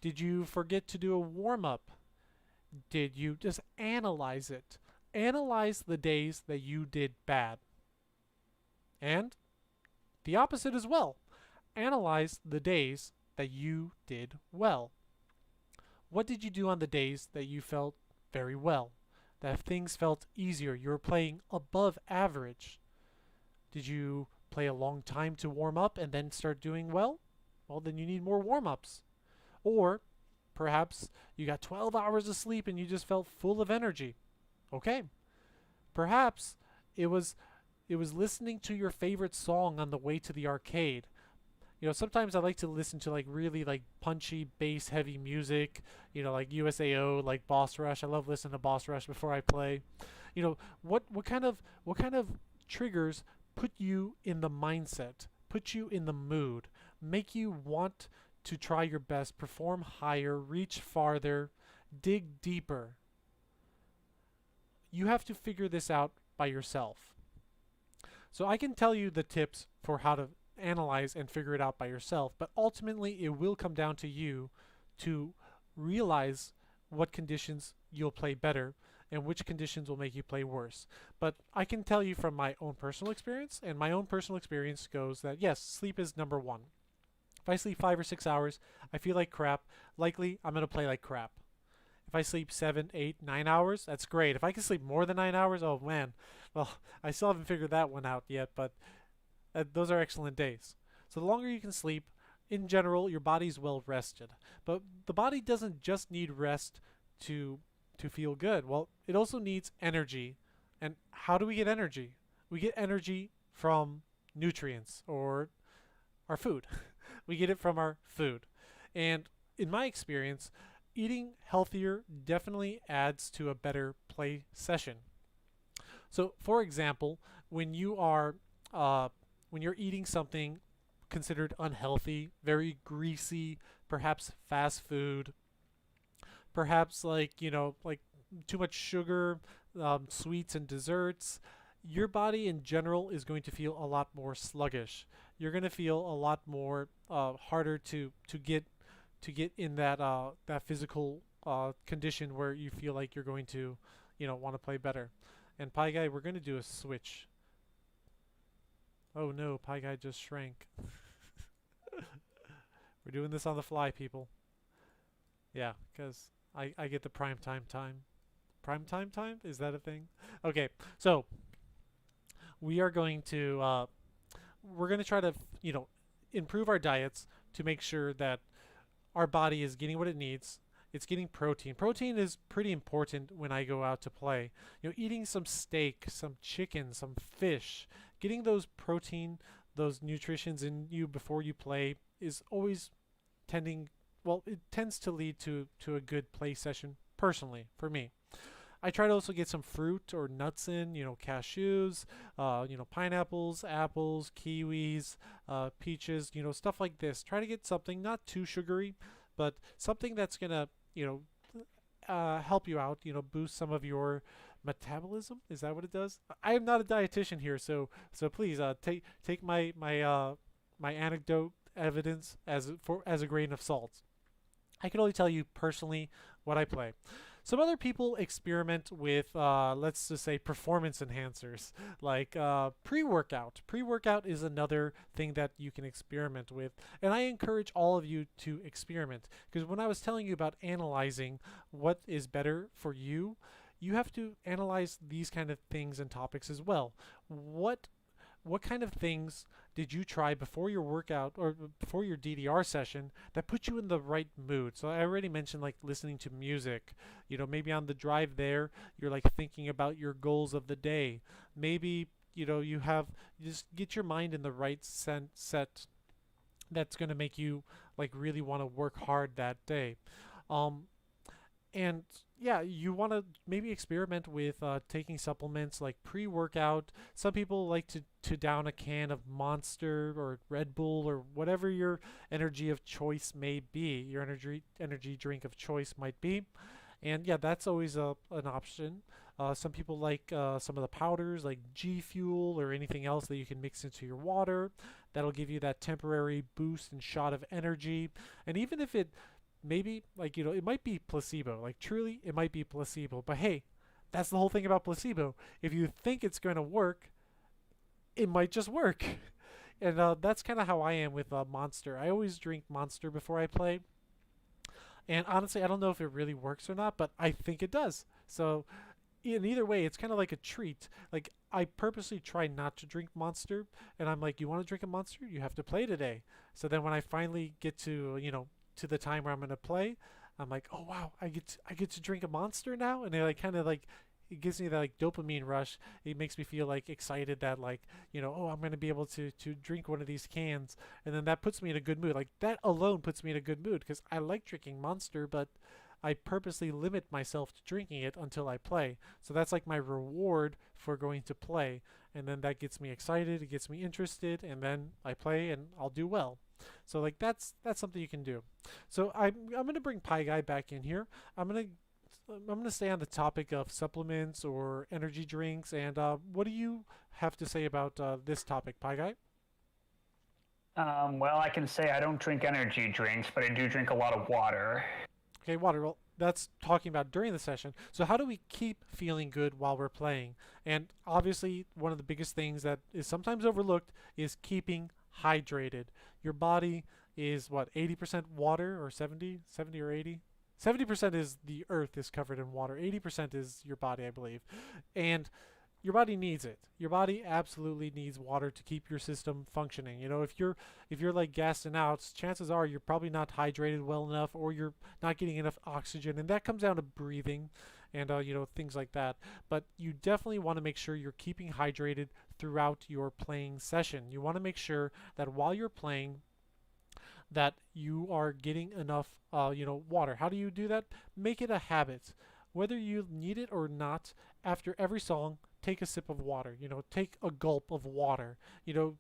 Did you forget to do a warm-up? Did you just analyze it? Analyze the days that you did bad. And the opposite as well. Analyze the days that you did well. What did you do on the days that you felt very well? That things felt easier, you were playing above average. Did you play a long time to warm up and then start doing well? Well, then you need more warm-ups. Or perhaps you got 12 hours of sleep and you just felt full of energy. Okay. Perhaps it was listening to your favorite song on the way to the arcade. You know, sometimes I like to listen to like really like punchy bass heavy music, you know, like USAO, like Boss Rush. I love listening to Boss Rush before I play. You know, what kind of triggers put you in the mindset, put you in the mood, make you want to try your best, perform higher, reach farther, dig deeper. You have to figure this out by yourself. So I can tell you the tips for how to analyze and figure it out by yourself, but ultimately it will come down to you to realize what conditions you'll play better and which conditions will make you play worse. But I can tell you from my own personal experience, and my own personal experience goes that yes, sleep is number one. If I sleep 5 or 6 hours, I feel like crap, likely I'm going to play like crap. If I sleep 7, 8, 9 hours, that's great. If I can sleep more than 9 hours, oh man, well, I still haven't figured that one out yet, but those are excellent days. So the longer you can sleep, in general, your body's well rested. But the body doesn't just need rest to feel good. Well, it also needs energy. And how do we get energy? We get energy from nutrients or our food. We get it from our food. And in my experience, eating healthier definitely adds to a better play session. So, for example, when you're eating something considered unhealthy, very greasy, perhaps fast food, perhaps like too much sugar, sweets and desserts, your body in general is going to feel a lot more sluggish. You're going to feel a lot more harder to get in that physical condition where you feel like you're going to want to play better. And Pie Guy, we're going to do a switch. Oh no, Pie Guy just shrank. We're doing this on the fly, people. Yeah, because I get the prime time. Prime time? Is that a thing? Okay, so we are going to try to improve our diets to make sure that our body is getting what it needs. It's getting protein. Protein is pretty important when I go out to play. Eating some steak, some chicken, some fish, getting those protein, those nutritions in you before you play is always it tends to lead to a good play session personally for me. I try to also get some fruit or nuts in, cashews, pineapples, apples, kiwis, peaches, stuff like this. Try to get something not too sugary, but something that's gonna, help you out, boost some of your metabolism. Is that what it does? I am not a dietitian here, so please take my anecdote evidence as a grain of salt. I can only tell you personally what I play. Some other people experiment with, let's just say, performance enhancers, like pre-workout. Pre-workout is another thing that you can experiment with, and I encourage all of you to experiment, because when I was telling you about analyzing what is better for you, you have to analyze these kind of things and topics as well. What kind of things did you try before your workout or before your DDR session that put you in the right mood? So I already mentioned like listening to music. You know, maybe on the drive there, you're like thinking about your goals of the day. Maybe, you know, you just get your mind in the right set that's going to make you like really want to work hard that day. Um, and yeah, you want to maybe experiment with taking supplements like pre-workout. Some people like to down a can of Monster or Red Bull or whatever your energy of choice may be, your energy drink of choice might be. And yeah, that's always an option. Some people like some of the powders like G Fuel or anything else that you can mix into your water. That'll give you that temporary boost and shot of energy. And even if it maybe, like, you know, it might be placebo, like truly it might be placebo, but hey, that's the whole thing about placebo. If you think it's going to work, it might just work. And that's kind of how I am with Monster. I always drink Monster before I play, and honestly I don't know if it really works or not, but I think it does. So in either way, it's kind of like a treat. Like, I purposely try not to drink Monster, and I'm like, you want to drink a Monster, you have to play today. So then when I finally get to, you know, to the time where I'm gonna play, I'm like, oh wow, I get to drink a Monster now, and it like kind of like it gives me that like dopamine rush. It makes me feel like excited that, like, you know, oh, I'm gonna be able to drink one of these cans, and then that puts me in a good mood. Like that alone puts me in a good mood because I like drinking Monster, but I purposely limit myself to drinking it until I play. So that's like my reward for going to play, and then that gets me excited, it gets me interested, and then I play and I'll do well. So like that's something you can do. So I'm gonna bring Pie Guy back in here. I'm gonna stay on the topic of supplements or energy drinks. And what do you have to say about this topic, Pie Guy? Well, I can say I don't drink energy drinks, but I do drink a lot of water. Okay, water. Well, that's talking about during the session. So how do we keep feeling good while we're playing? And obviously, one of the biggest things that is sometimes overlooked is keeping hydrated. Your body is what, 80% water, or 70 or 80? 70% is the earth is covered in water. 80% is your body, I believe. And your body needs it. Your body absolutely needs water to keep your system functioning. You know, if you're like gassing out, chances are you're probably not hydrated well enough, or you're not getting enough oxygen, and that comes down to breathing and you know, things like that. But you definitely want to make sure you're keeping hydrated throughout your playing session. You want to make sure that while you're playing, that you are getting enough you know, water. How do you do that? Make it a habit. Whether you need it or not, after every song, take a sip of water. You know, take a gulp of water. You know,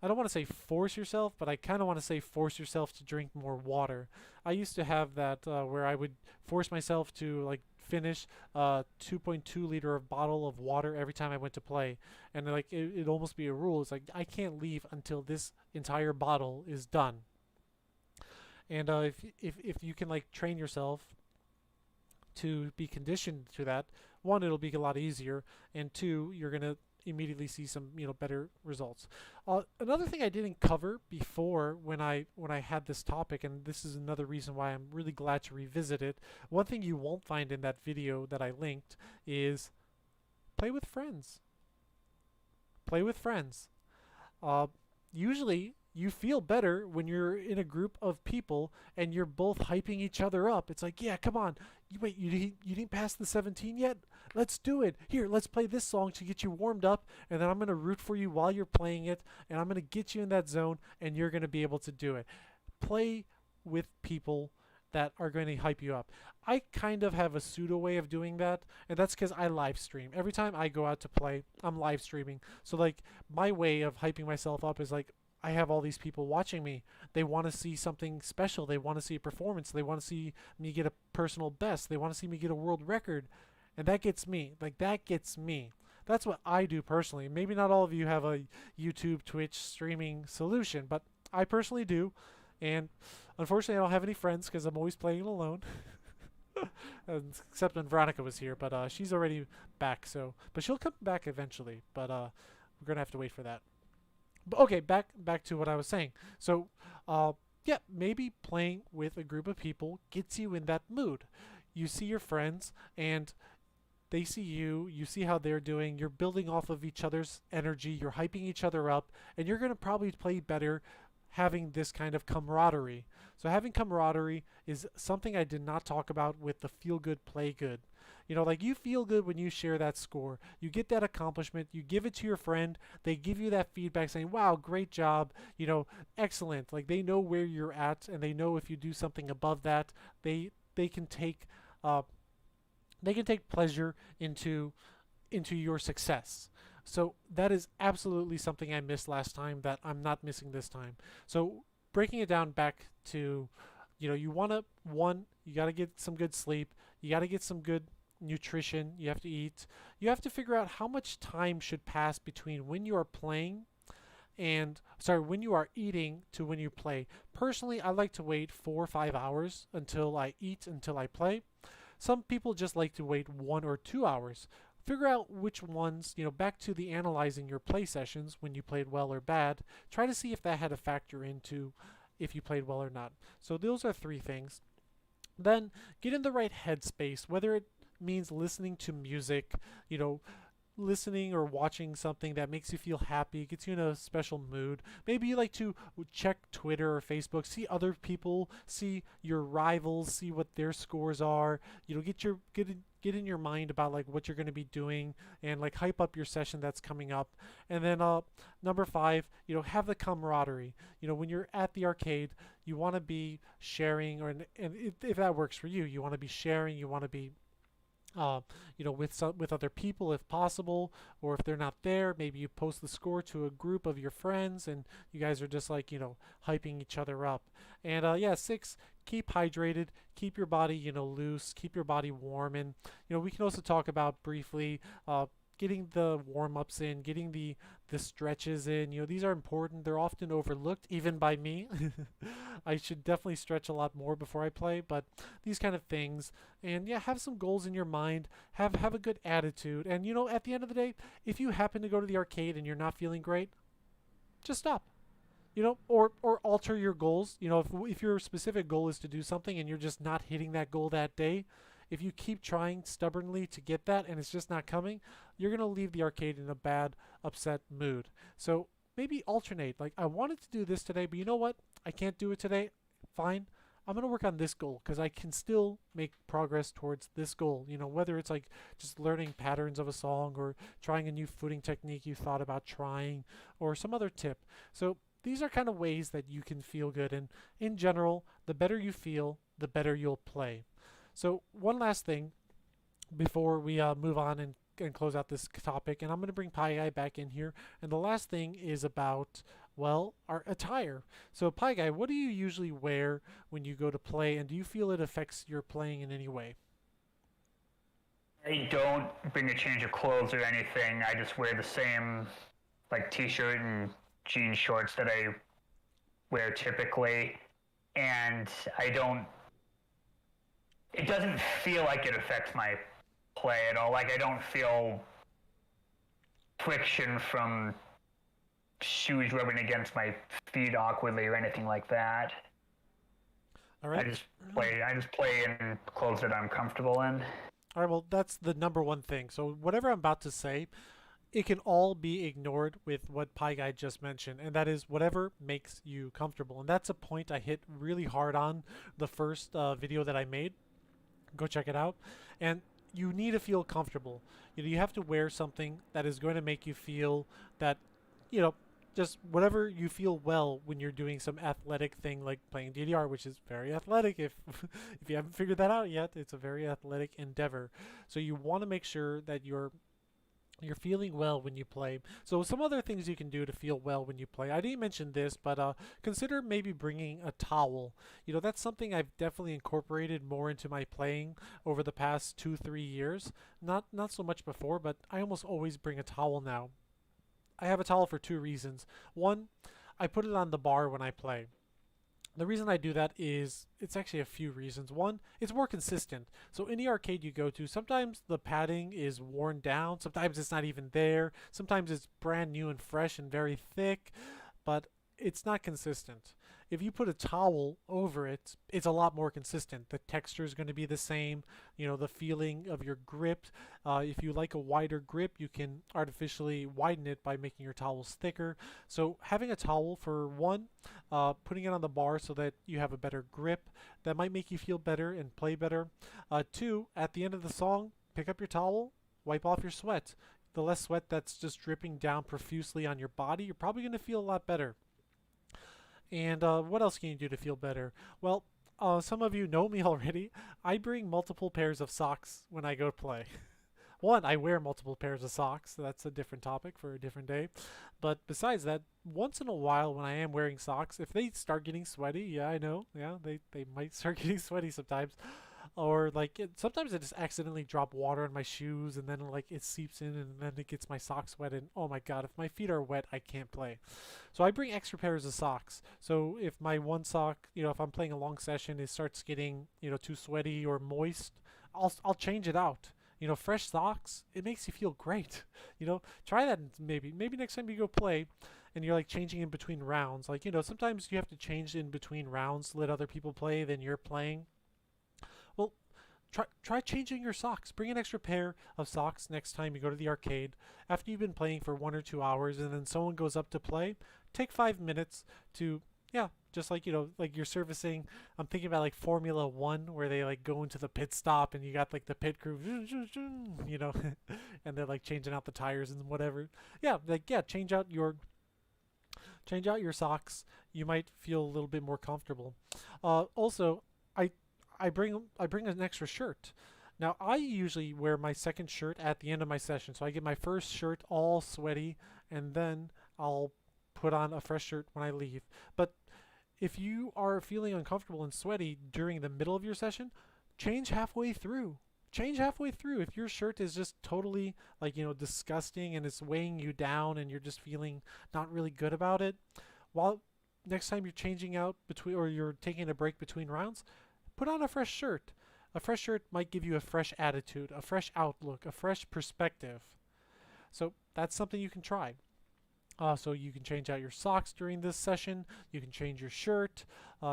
I don't want to say force yourself, but I kind of want to say force yourself to drink more water. I used to have that where I would force myself to like finish a 2.2 liter of bottle of water every time I went to play, and like it'd almost be a rule. It's like I can't leave until this entire bottle is done. And if you can like train yourself to be conditioned to that, one, it'll be a lot easier, and two, you're gonna immediately see some, you know, better results. Another thing I didn't cover before when I had this topic, and this is another reason why I'm really glad to revisit it. One thing you won't find in that video that I linked is play with friends. Play with friends. Uh, Usually you feel better when you're in a group of people and you're both hyping each other up. It's like, yeah, come on. Wait, you didn't pass the 17 yet? Let's do it. Here, let's play this song to get you warmed up, and then I'm going to root for you while you're playing it, and I'm going to get you in that zone, and you're going to be able to do it. Play with people that are going to hype you up. I kind of have a pseudo way of doing that, and that's because I live stream. Every time I go out to play, I'm live streaming. So like my way of hyping myself up is like, I have all these people watching me. They want to see something special. They want to see a performance. They want to see me get a personal best. They want to see me get a world record. And that gets me. Like, that gets me. That's what I do personally. Maybe not all of you have a YouTube, Twitch streaming solution, but I personally do. And unfortunately, I don't have any friends because I'm always playing alone. Except when Veronica was here, but she's already back. So, but she'll come back eventually. But we're gonna have to wait for that. But okay, back to what I was saying. So, yeah, maybe playing with a group of people gets you in that mood. You see your friends, and they see you. You see how they're doing. You're building off of each other's energy. You're hyping each other up, and you're gonna probably play better having this kind of camaraderie. So having camaraderie is something I did not talk about with the feel good, play good. You know, like you feel good when you share that score. You get that accomplishment, you give it to your friend, they give you that feedback saying, wow, great job, you know, excellent. Like they know where you're at and they know if you do something above that, they can take uh, they can take pleasure into your success. So that is absolutely something I missed last time that I'm not missing this time. So breaking it down back to, you know, you want to, one, you got to get some good sleep. You got to get some good nutrition. You have to eat. You have to figure out how much time should pass between when you are playing and, sorry, when you are eating to when you play. Personally, I like to wait 4 or 5 hours until I eat, until I play. Some people just like to wait 1 or 2 hours. Figure out which ones, you know, back to the analyzing your play sessions when you played well or bad. Try to see if that had a factor into if you played well or not. So those are three things. Then get in the right headspace, whether it means listening to music, you know, listening or watching something that makes you feel happy, gets you in a special mood. Maybe you like to check Twitter or Facebook, see other people, see your rivals, see what their scores are. You know, get in your mind about like what you're going to be doing and like hype up your session that's coming up. And then number 5, you know, have the camaraderie. You know, when you're at the arcade, you want to be sharing, or and if that works for you, you want to be sharing, you want to be you know, with other people if possible, or if they're not there, maybe you post the score to a group of your friends, and you guys are just like, you know, hyping each other up. And yeah, 6, keep hydrated, keep your body, you know, loose, keep your body warm, and you know, we can also talk about briefly getting the warm-ups in, getting the stretches in. You know, these are important. They're often overlooked, even by me. I should definitely stretch a lot more before I play, but these kind of things. And yeah, have some goals in your mind. Have a good attitude. And you know, at the end of the day, if you happen to go to the arcade and you're not feeling great, just stop. You know, or alter your goals. You know, if your specific goal is to do something and you're just not hitting that goal that day, if you keep trying stubbornly to get that and it's just not coming, you're going to leave the arcade in a bad, upset mood. So maybe alternate. Like, I wanted to do this today, but you know what? I can't do it today. Fine. I'm going to work on this goal because I can still make progress towards this goal. You know, whether it's like just learning patterns of a song or trying a new footing technique you thought about trying or some other tip. So these are kind of ways that you can feel good. And in general, the better you feel, the better you'll play. So one last thing before we move on and close out this topic, and I'm going to bring Piguy back in here. And the last thing is about, well, our attire. So Piguy, what do you usually wear when you go to play, and do you feel it affects your playing in any way? I don't bring a change of clothes or anything. I just wear the same like t-shirt and jean shorts that I wear typically, and I don't. It doesn't feel like it affects my play at all. Like I don't feel friction from shoes rubbing against my feet awkwardly or anything like that. All right. I just play in clothes that I'm comfortable in. All right, well, that's the number one thing. So whatever I'm about to say, it can all be ignored with what Piguy just mentioned, and that is whatever makes you comfortable. And that's a point I hit really hard on the first video that I made. Go check it out. And you need to feel comfortable. You know, you have to wear something that is going to make you feel that, you know, just whatever you feel well when you're doing some athletic thing like playing DDR, which is very athletic. If if you haven't figured that out yet, it's a very athletic endeavor. So you want to make sure that you're feeling well when you play. So some other things you can do to feel well when you play. I didn't mention this, but consider maybe bringing a towel. You know, that's something I've definitely incorporated more into my playing over the past 2-3 years. Not so much before, but I almost always bring a towel now. I have a towel for two reasons. One, I put it on the bar when I play. The reason I do that is it's actually a few reasons. One, it's more consistent. So any arcade you go to, sometimes the padding is worn down, sometimes it's not even there, sometimes it's brand new and fresh and very thick, but it's not consistent. If you put a towel over it, it's a lot more consistent. The texture is going to be the same, the feeling of your grip. If you like a wider grip, you can artificially widen it by making your towels thicker. So having a towel, for one, putting it on the bar so that you have a better grip, that might make you feel better and play better. Two, at the end of the song, pick up your towel, wipe off your sweat. The less sweat that's just dripping down profusely on your body, you're probably going to feel a lot better. And what else can you do to feel better? Well, some of you know me already. I bring multiple pairs of socks when I go play. One, I wear multiple pairs of socks. So that's a different topic for a different day. But besides that, once in a while when I am wearing socks, if they start getting sweaty, yeah, I know, yeah, they might start getting sweaty sometimes. Or like sometimes I just accidentally drop water on my shoes and then like it seeps in and then it gets my socks wet and oh my god, if my feet are wet, I can't play. So I bring extra pairs of socks. So if my one sock, if I'm playing a long session, it starts getting, too sweaty or moist, I'll change it out. Fresh socks, it makes you feel great. Try that maybe next time you go play and you're like changing in between rounds. Like, sometimes you have to change in between rounds to let other people play than you're playing. Well, try changing your socks. Bring an extra pair of socks next time you go to the arcade. After you've been playing for 1 or 2 hours and then someone goes up to play, take 5 minutes to, yeah, just like, like you're servicing. I'm thinking about like Formula One where they like go into the pit stop and you got like the pit crew, and they're like changing out the tires and whatever. Yeah, change out your socks. You might feel a little bit more comfortable. Also, I bring an extra shirt. Now I usually wear my second shirt at the end of my session, so I get my first shirt all sweaty, and then I'll put on a fresh shirt when I leave. But if you are feeling uncomfortable and sweaty during the middle of your session, change halfway through. Change halfway through. If your shirt is just totally like disgusting and it's weighing you down and you're just feeling not really good about it, while next time you're changing out between or you're taking a break between rounds, put on a fresh shirt. A fresh shirt might give you a fresh attitude, a fresh outlook, a fresh perspective. So that's something you can try. So you can change out your socks during this session. You can change your shirt,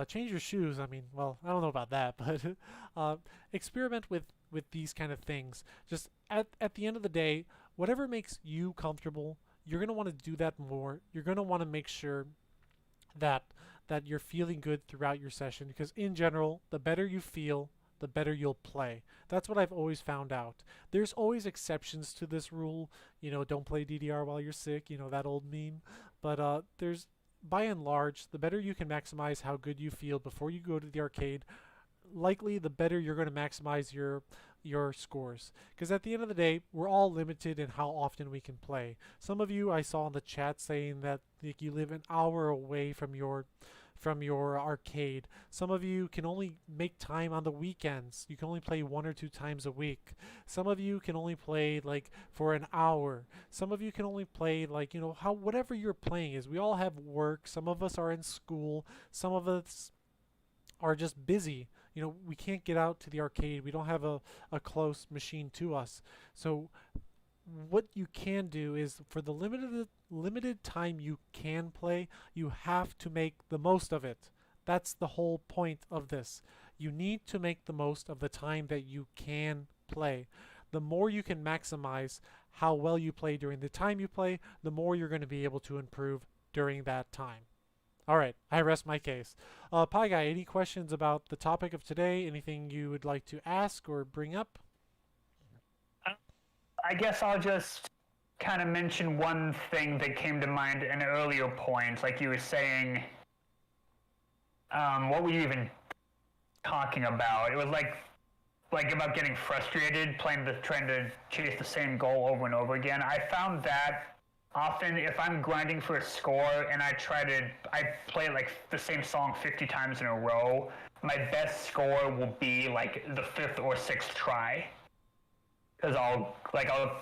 change your shoes. I mean, well, I don't know about that, but experiment with these kind of things. Just at the end of the day, whatever makes you comfortable, you're going to want to do that more. You're going to want to make sure that you're feeling good throughout your session, because in general, the better you feel, the better you'll play. That's what I've always found out. There's always exceptions to this rule. Don't play DDR while you're sick, that old meme. But there's, by and large, the better you can maximize how good you feel before you go to the arcade, likely the better you're going to maximize your scores. Because at the end of the day, we're all limited in how often we can play. Some of you I saw in the chat saying that like, you live an hour away from your arcade. Some of you can only make time on the weekends. You can only play 1 or 2 times a week. Some of you can only play like for an hour. Some of you can only play like, how whatever you're playing is. We all have work. Some of us are in school. Some of us are just busy. We can't get out to the arcade. We don't have a close machine to us. So what you can do is, for the limited time you can play, you have to make the most of it. That's the whole point of this. You need to make the most of the time that you can play. The more you can maximize how well you play during the time you play, the more you're going to be able to improve during that time. All right, I rest my case. Piguy, any questions about the topic of today? Anything you would like to ask or bring up? I guess I'll just kind of mention one thing that came to mind in an earlier point. Like you were saying, what were you even talking about? It was like about getting frustrated, trying to chase the same goal over and over again. I found that often if I'm grinding for a score and I play like the same song 50 times in a row, my best score will be like the 5th or 6th try. Because I'll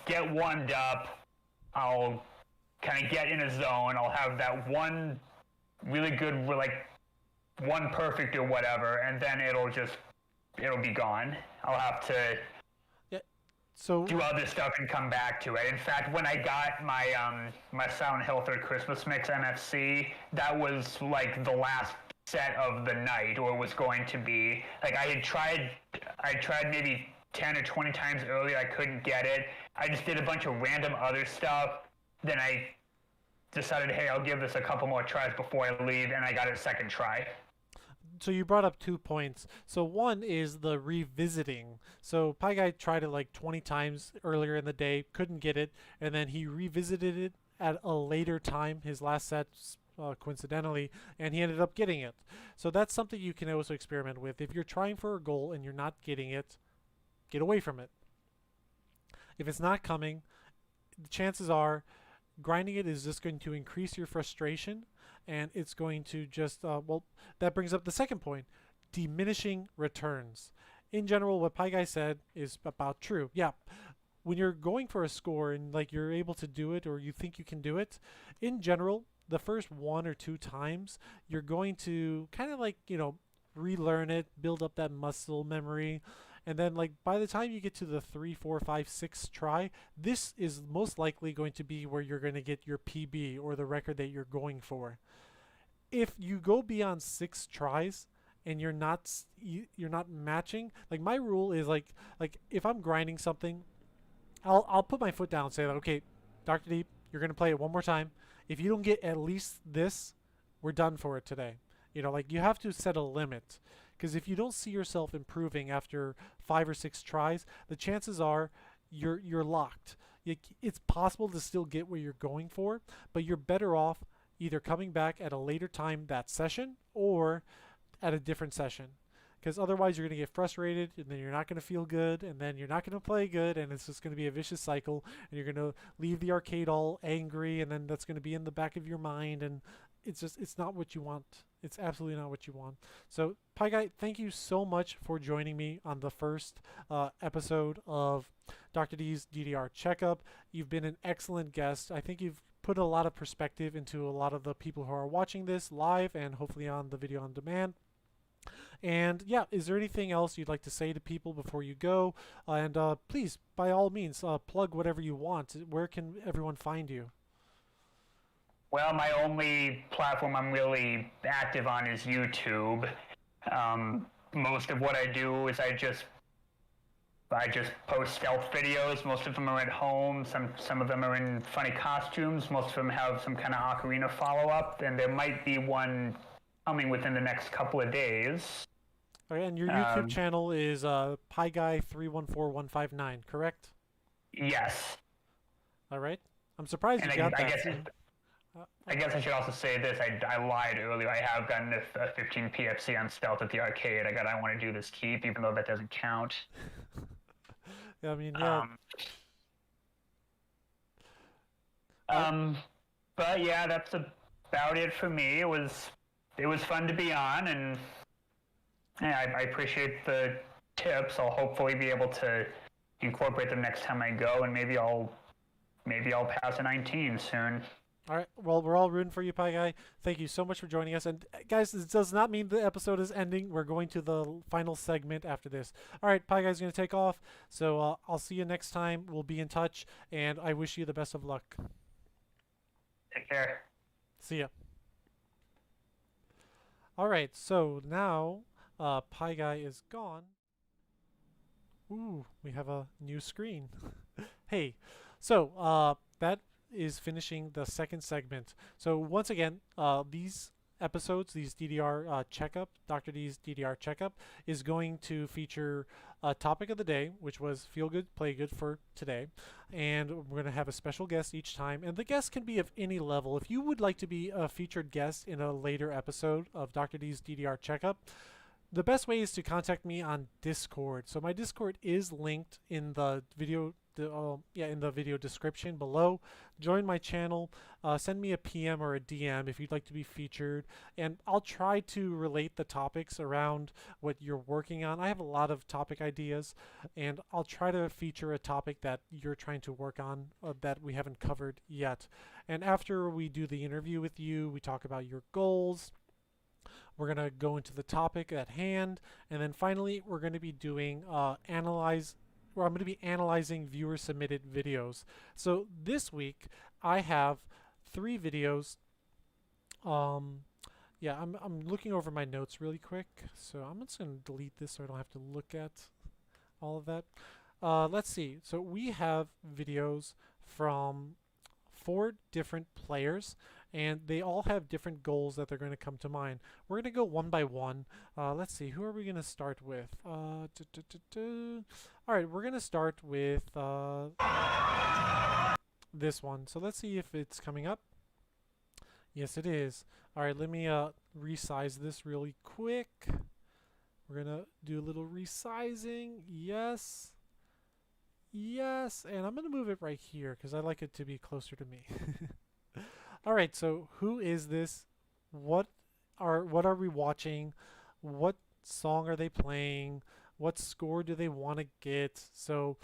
get warmed up, I'll kind of get in a zone, I'll have that one really good one perfect or whatever, and then it'll be gone. I'll have to So do other stuff and come back to it. In fact, when I got my Silent Hill 3rd Christmas Mix MFC, that was like the last set of the night, or was going to be. Like I tried maybe 10 or 20 times earlier. I couldn't get it. I just did a bunch of random other stuff. Then I decided, hey, I'll give this a couple more tries before I leave, and I got it second try. So you brought up 2 points. So one is the revisiting. So Piguy tried it like 20 times earlier in the day, couldn't get it, and then he revisited it at a later time, his last set, coincidentally, and he ended up getting it. So that's something you can also experiment with. If you're trying for a goal and you're not getting it, get away from it. If it's not coming, the chances are grinding it is just going to increase your frustration, and it's going to just, well, that brings up the second point, diminishing returns. In general, what Piguy said is about true. Yeah, when you're going for a score and like you're able to do it or you think you can do it, in general, the first 1 or 2 times, you're going to kind of like, relearn it, build up that muscle memory. And then like by the time you get to the 3, 4, 5, 6 try, this is most likely going to be where you're going to get your PB or the record that you're going for. If you go beyond 6 tries and you're not matching, like my rule is like if I'm grinding something, I'll put my foot down and say like, okay, Dr. D, you're going to play it one more time. If you don't get at least this, we're done for it today. Like you have to set a limit. Because if you don't see yourself improving after 5 or 6 tries, the chances are you're locked. It's possible to still get what you're going for, but you're better off either coming back at a later time that session or at a different session. Because otherwise you're going to get frustrated, and then you're not going to feel good, and then you're not going to play good, and it's just going to be a vicious cycle, and you're going to leave the arcade all angry, and then that's going to be in the back of your mind, and it's not what you want. It's absolutely not what you want. So, Piguy, thank you so much for joining me on the first episode of Dr. D's DDR Checkup. You've been an excellent guest. I think you've put a lot of perspective into a lot of the people who are watching this live and hopefully on the video on demand. And yeah, is there anything else you'd like to say to people before you go? And please, by all means, plug whatever you want. Where can everyone find you? Well, my only platform I'm really active on is YouTube. Most of what I do is I just post stealth videos. Most of them are at home. Some of them are in funny costumes. Most of them have some kind of ocarina follow-up, and there might be one coming within the next couple of days. Okay, and your YouTube channel is piguy314159, correct? Yes. All right. I'm surprised you got that. I guess I should also say this. I lied earlier. I have gotten a 15 PFC on stealth at the arcade. I want to do this keep, even though that doesn't count. I mean, yeah. But yeah, that's about it for me. It was fun to be on, and yeah, I appreciate the tips. I'll hopefully be able to incorporate them next time I go, and maybe I'll pass a 19 soon. All right. Well, we're all rooting for you, Piguy. Thank you so much for joining us. And guys, this does not mean the episode is ending. We're going to the final segment after this. All right, Piguy's going to take off. So I'll see you next time. We'll be in touch, and I wish you the best of luck. Take care. See ya. All right. So now Piguy is gone. Ooh, we have a new screen. Hey, so that is finishing the second segment. So once again, these episodes, these DDR checkup, Dr. D's DDR checkup, is going to feature a topic of the day, which was feel good, play good for today. And we're going to have a special guest each time. And the guest can be of any level. If you would like to be a featured guest in a later episode of Dr. D's DDR checkup, the best way is to contact me on Discord. So my Discord is linked in the video in the video description below. Join my channel, send me a PM or a DM if you'd like to be featured, and I'll try to relate the topics around what you're working on. I have a lot of topic ideas, and I'll try to feature a topic that you're trying to work on that we haven't covered yet. And after we do the interview with you, we talk about your goals, We're going to go into the topic at hand, and then finally we're going to be doing I'm going to be analyzing viewer submitted videos. So this week I have 3 videos. Yeah, I'm looking over my notes really quick, so I'm just going to delete this so I don't have to look at all of that. Let's see. So we have videos from 4 different players, and they all have different goals that they're going to come to mind. We're going to go one by one. Let's see. Who are we going to start with? All right, we're going to start with this one. So let's see if it's coming up. Yes, it is. All right, let me resize this really quick. We're going to do a little resizing. Yes. Yes, and I'm going to move it right here because I like it to be closer to me. All right, so who is this? What are we watching? What song are they playing? What score do they want to get? So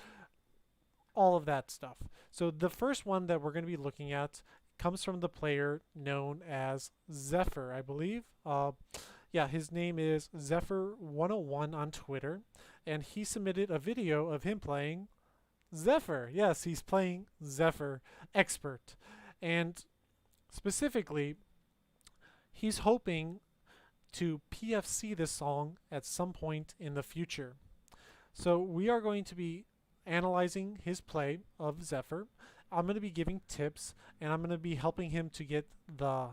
all of that stuff. So the first one that we're going to be looking at comes from the player known as Zephyr, I believe. Yeah, his name is Zephyr101 on Twitter, and he submitted a video of him playing Zephyr. Yes, he's playing Zephyr Expert. And specifically, he's hoping to PFC this song at some point in the future. So we are going to be analyzing his play of Zephyr. I'm going to be giving tips, and I'm going to be helping him to get the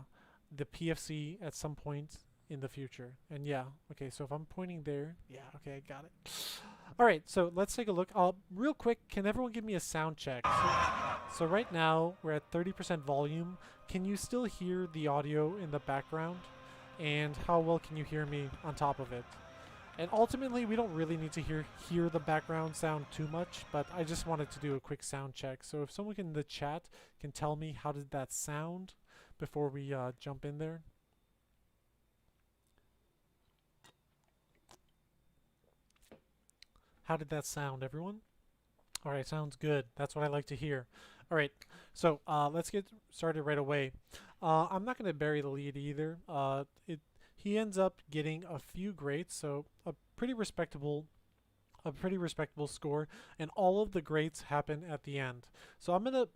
PFC at some point in the future. And yeah, okay, so if I'm pointing there, yeah, okay, I got it. All right, so let's take a look. Real quick, can everyone give me a sound check? So right now, we're at 30% volume. Can you still hear the audio in the background? And how well can you hear me on top of it? And ultimately, we don't really need to hear the background sound too much, but I just wanted to do a quick sound check. So if someone in the chat can tell me how did that sound before we jump in there. How did that sound, everyone? All right, sounds good. That's what I like to hear. All right, so let's get started right away. I'm not going to bury the lead either. He ends up getting a few greats, so a pretty respectable score, and all of the greats happen at the end. So I'm gonna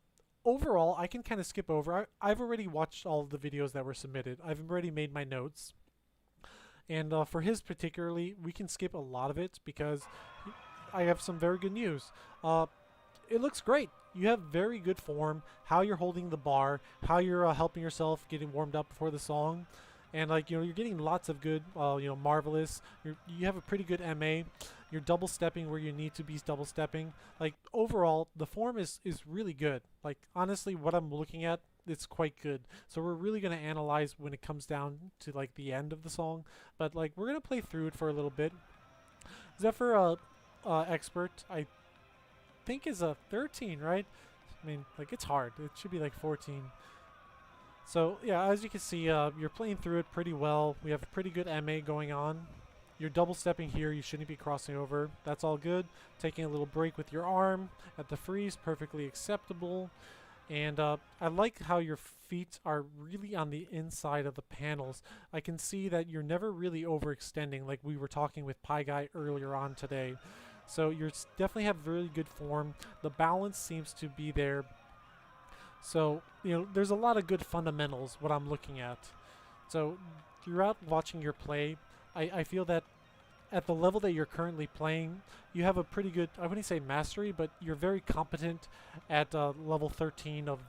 overall, I can kind of skip over. I've already watched all of the videos that were submitted. I've already made my notes, and for his particularly, we can skip a lot of it because I have some very good news. It looks great. You have very good form. How you're holding the bar, how you're helping yourself getting warmed up before the song. And you're getting lots of good, marvelous. You have a pretty good MA. You're double stepping where you need to be double stepping. Like overall, the form is really good. Like honestly, what I'm looking at, it's quite good. So we're really gonna analyze when it comes down to like the end of the song. But like we're gonna play through it for a little bit. Zephyr Expert, I think is a 13, right? I mean, like it's hard. It should be like 14. So yeah, as you can see, you're playing through it pretty well. We have a pretty good MA going on. You're double stepping here. You shouldn't be crossing over. That's all good. Taking a little break with your arm at the freeze, perfectly acceptable. And I like how your feet are really on the inside of the panels. I can see that you're never really overextending like we were talking with Piguy earlier on today. So you definitely have really good form. The balance seems to be there. So, there's a lot of good fundamentals, what I'm looking at. So, throughout watching your play, I feel that at the level that you're currently playing, you have a pretty good, I wouldn't say mastery, but you're very competent at level 13 of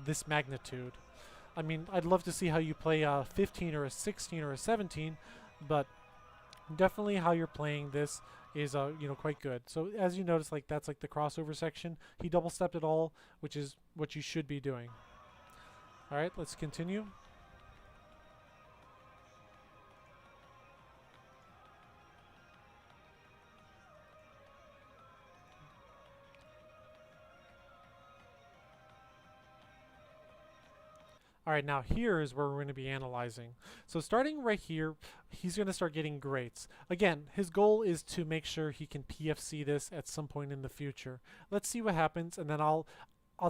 this magnitude. I mean, I'd love to see how you play a 15 or a 16 or a 17, but definitely how you're playing this is quite good. So as you notice, like that's like the crossover section. He double stepped it all, which is what you should be doing. All right, let's continue. All right, now here is where we're going to be analyzing. So starting right here, he's going to start getting greats. Again, his goal is to make sure he can PFC this at some point in the future. Let's see what happens, and then I'll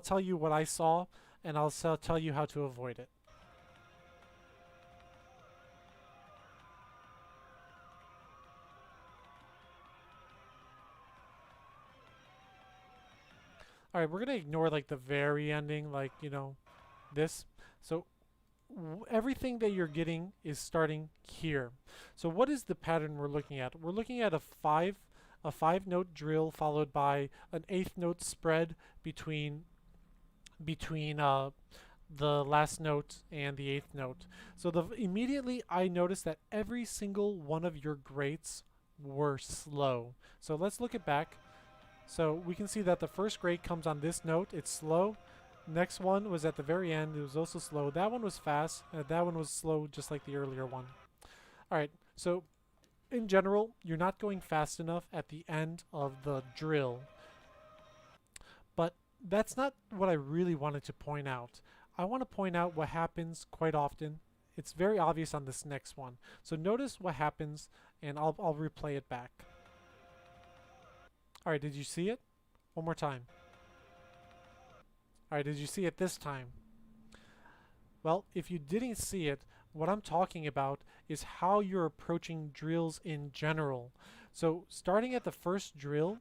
tell you what I saw, and I'll tell you how to avoid it. All right, we're gonna ignore like the very ending, like this. So everything that you're getting is starting here. So what is the pattern we're looking at? We're looking at a five note drill followed by an eighth note spread between the last note and the eighth note. So immediately I noticed that every single one of your greats were slow. So let's look it back. So we can see that the first grate comes on this note. It's slow. Next one was at the very end. It was also slow. That one was fast. That one was slow, just like the earlier one. All right. So in general, you're not going fast enough at the end of the drill. But that's not what I really wanted to point out. I want to point out what happens quite often. It's very obvious on this next one. So notice what happens, and I'll replay it back. All right, did you see it? One more time. All right, did you see it this time? Well, if you didn't see it, what I'm talking about is how you're approaching drills in general. So starting at the first drill,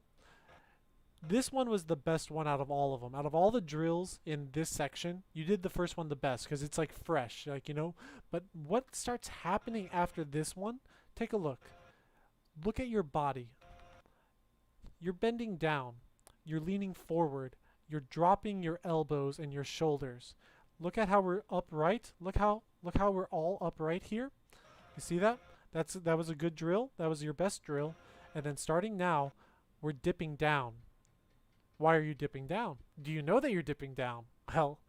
this one was the best one out of all of them. Out of all the drills in this section, you did the first one the best because it's like fresh, But what starts happening after this one? Take a look. Look at your body. You're bending down. You're leaning forward. You're dropping your elbows and your shoulders. Look at how we're upright. Look how we're all upright here. You see that? That was a good drill. That was your best drill. And then starting now, we're dipping down. Why are you dipping down? Do you know that you're dipping down? Well,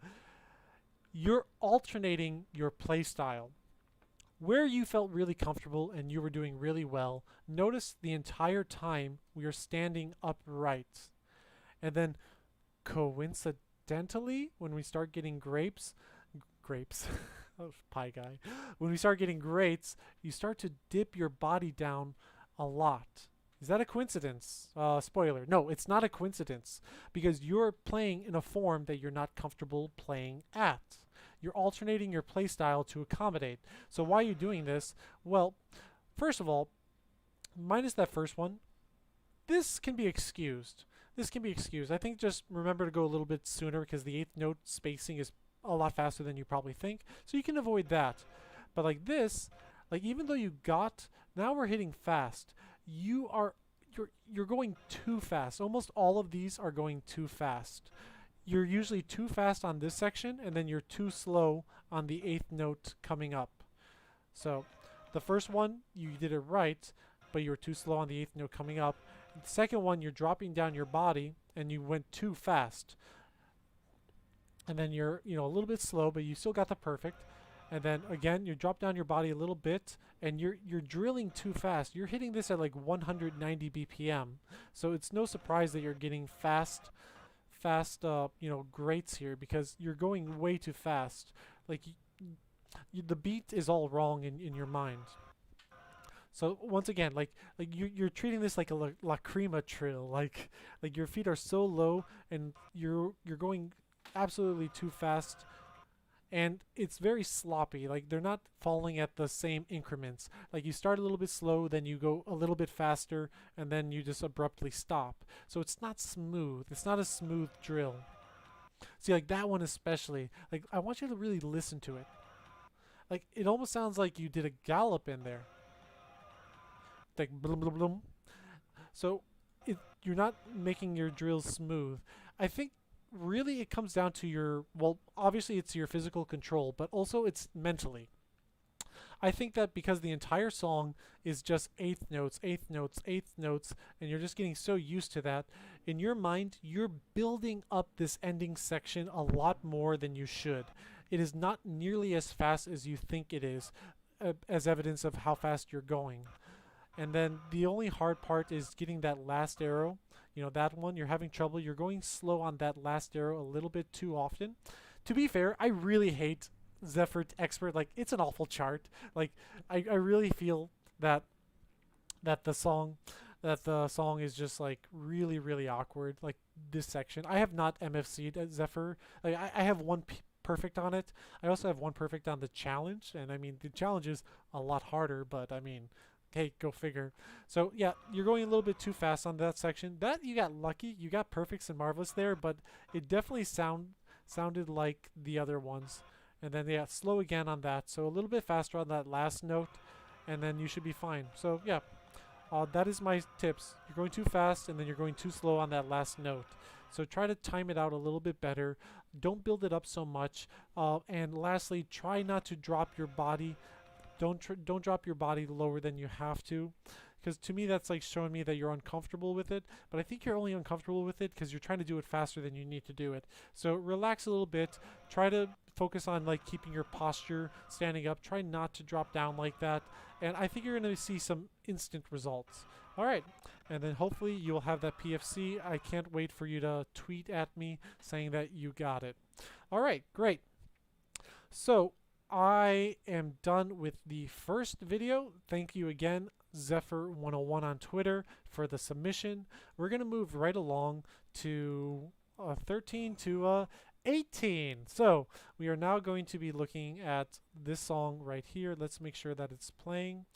you're alternating your play style. Where you felt really comfortable and you were doing really well, notice the entire time we are standing upright. And then coincidentally, when we start getting grapes, oh, pie guy. When we start getting greats, you start to dip your body down a lot. Is that a coincidence? Spoiler. No, it's not a coincidence because you're playing in a form that you're not comfortable playing at. You're alternating your play style to accommodate. So why are you doing this? Well, first of all, minus that first one, this can be excused. I think just remember to go a little bit sooner because the eighth note spacing is a lot faster than you probably think. So you can avoid that. But like this, even though now we're hitting fast. You're going too fast. Almost all of these are going too fast. You're usually too fast on this section, and then you're too slow on the eighth note coming up. So the first one, you did it right, but you were too slow on the eighth note coming up. The second one, you're dropping down your body, and you went too fast. And then you're a little bit slow, but you still got the perfect. And then again, you drop down your body a little bit, and you're drilling too fast. You're hitting this at like 190 BPM. So it's no surprise that you're getting fast greats here because you're going way too fast. The beat is all wrong in your mind. So once again, you're treating this like a lacrima trill. Like your feet are so low and you're going absolutely too fast. And it's very sloppy. They're not falling at the same increments. You start a little bit slow, then you go a little bit faster, and then you just abruptly stop. So it's not smooth. It's not a smooth drill. See, that one especially. I want you to really listen to it. It almost sounds like you did a gallop in there. Blum, blum, blum. So you're not making your drills smooth. I think really it comes down to obviously it's your physical control, but also it's mentally. I think that because the entire song is just eighth notes, and you're just getting so used to that, in your mind, you're building up this ending section a lot more than you should. It is not nearly as fast as you think it is, as evidence of how fast you're going. And then the only hard part is getting that last arrow. That one, you're having trouble. You're going slow on that last arrow a little bit too often. To be fair, I really hate Zephyr Expert. It's an awful chart. I really feel that the song is just really, really awkward. This section. I have not MFC'd at Zephyr. I have one perfect on it. I also have one perfect on the challenge. And I mean, the challenge is a lot harder, but I mean, hey, go figure. So yeah, you're going a little bit too fast on that section. That you got lucky. You got perfects and marvelous there, but it definitely sounded like the other ones. And then yeah, slow again on that. So a little bit faster on that last note, and then you should be fine. So yeah, that is my tips. You're going too fast, and then you're going too slow on that last note. So try to time it out a little bit better. Don't build it up so much. And lastly, try not to drop your body. Don't drop your body lower than you have to, because to me that's like showing me that you're uncomfortable with it. But I think you're only uncomfortable with it because you're trying to do it faster than you need to do it. So relax a little bit. Try to focus on like keeping your posture standing up. Try not to drop down like that, and I think you're going to see some instant results. All right, and then hopefully you'll have that PFC. I can't wait for you to tweet at me saying that you got it. All right, great. So I am done with the first video. Thank you again, Zephyr101 on Twitter, for the submission. We're going to move right along to 13 to 18. So we are now going to be looking at this song right here. Let's make sure that it's playing.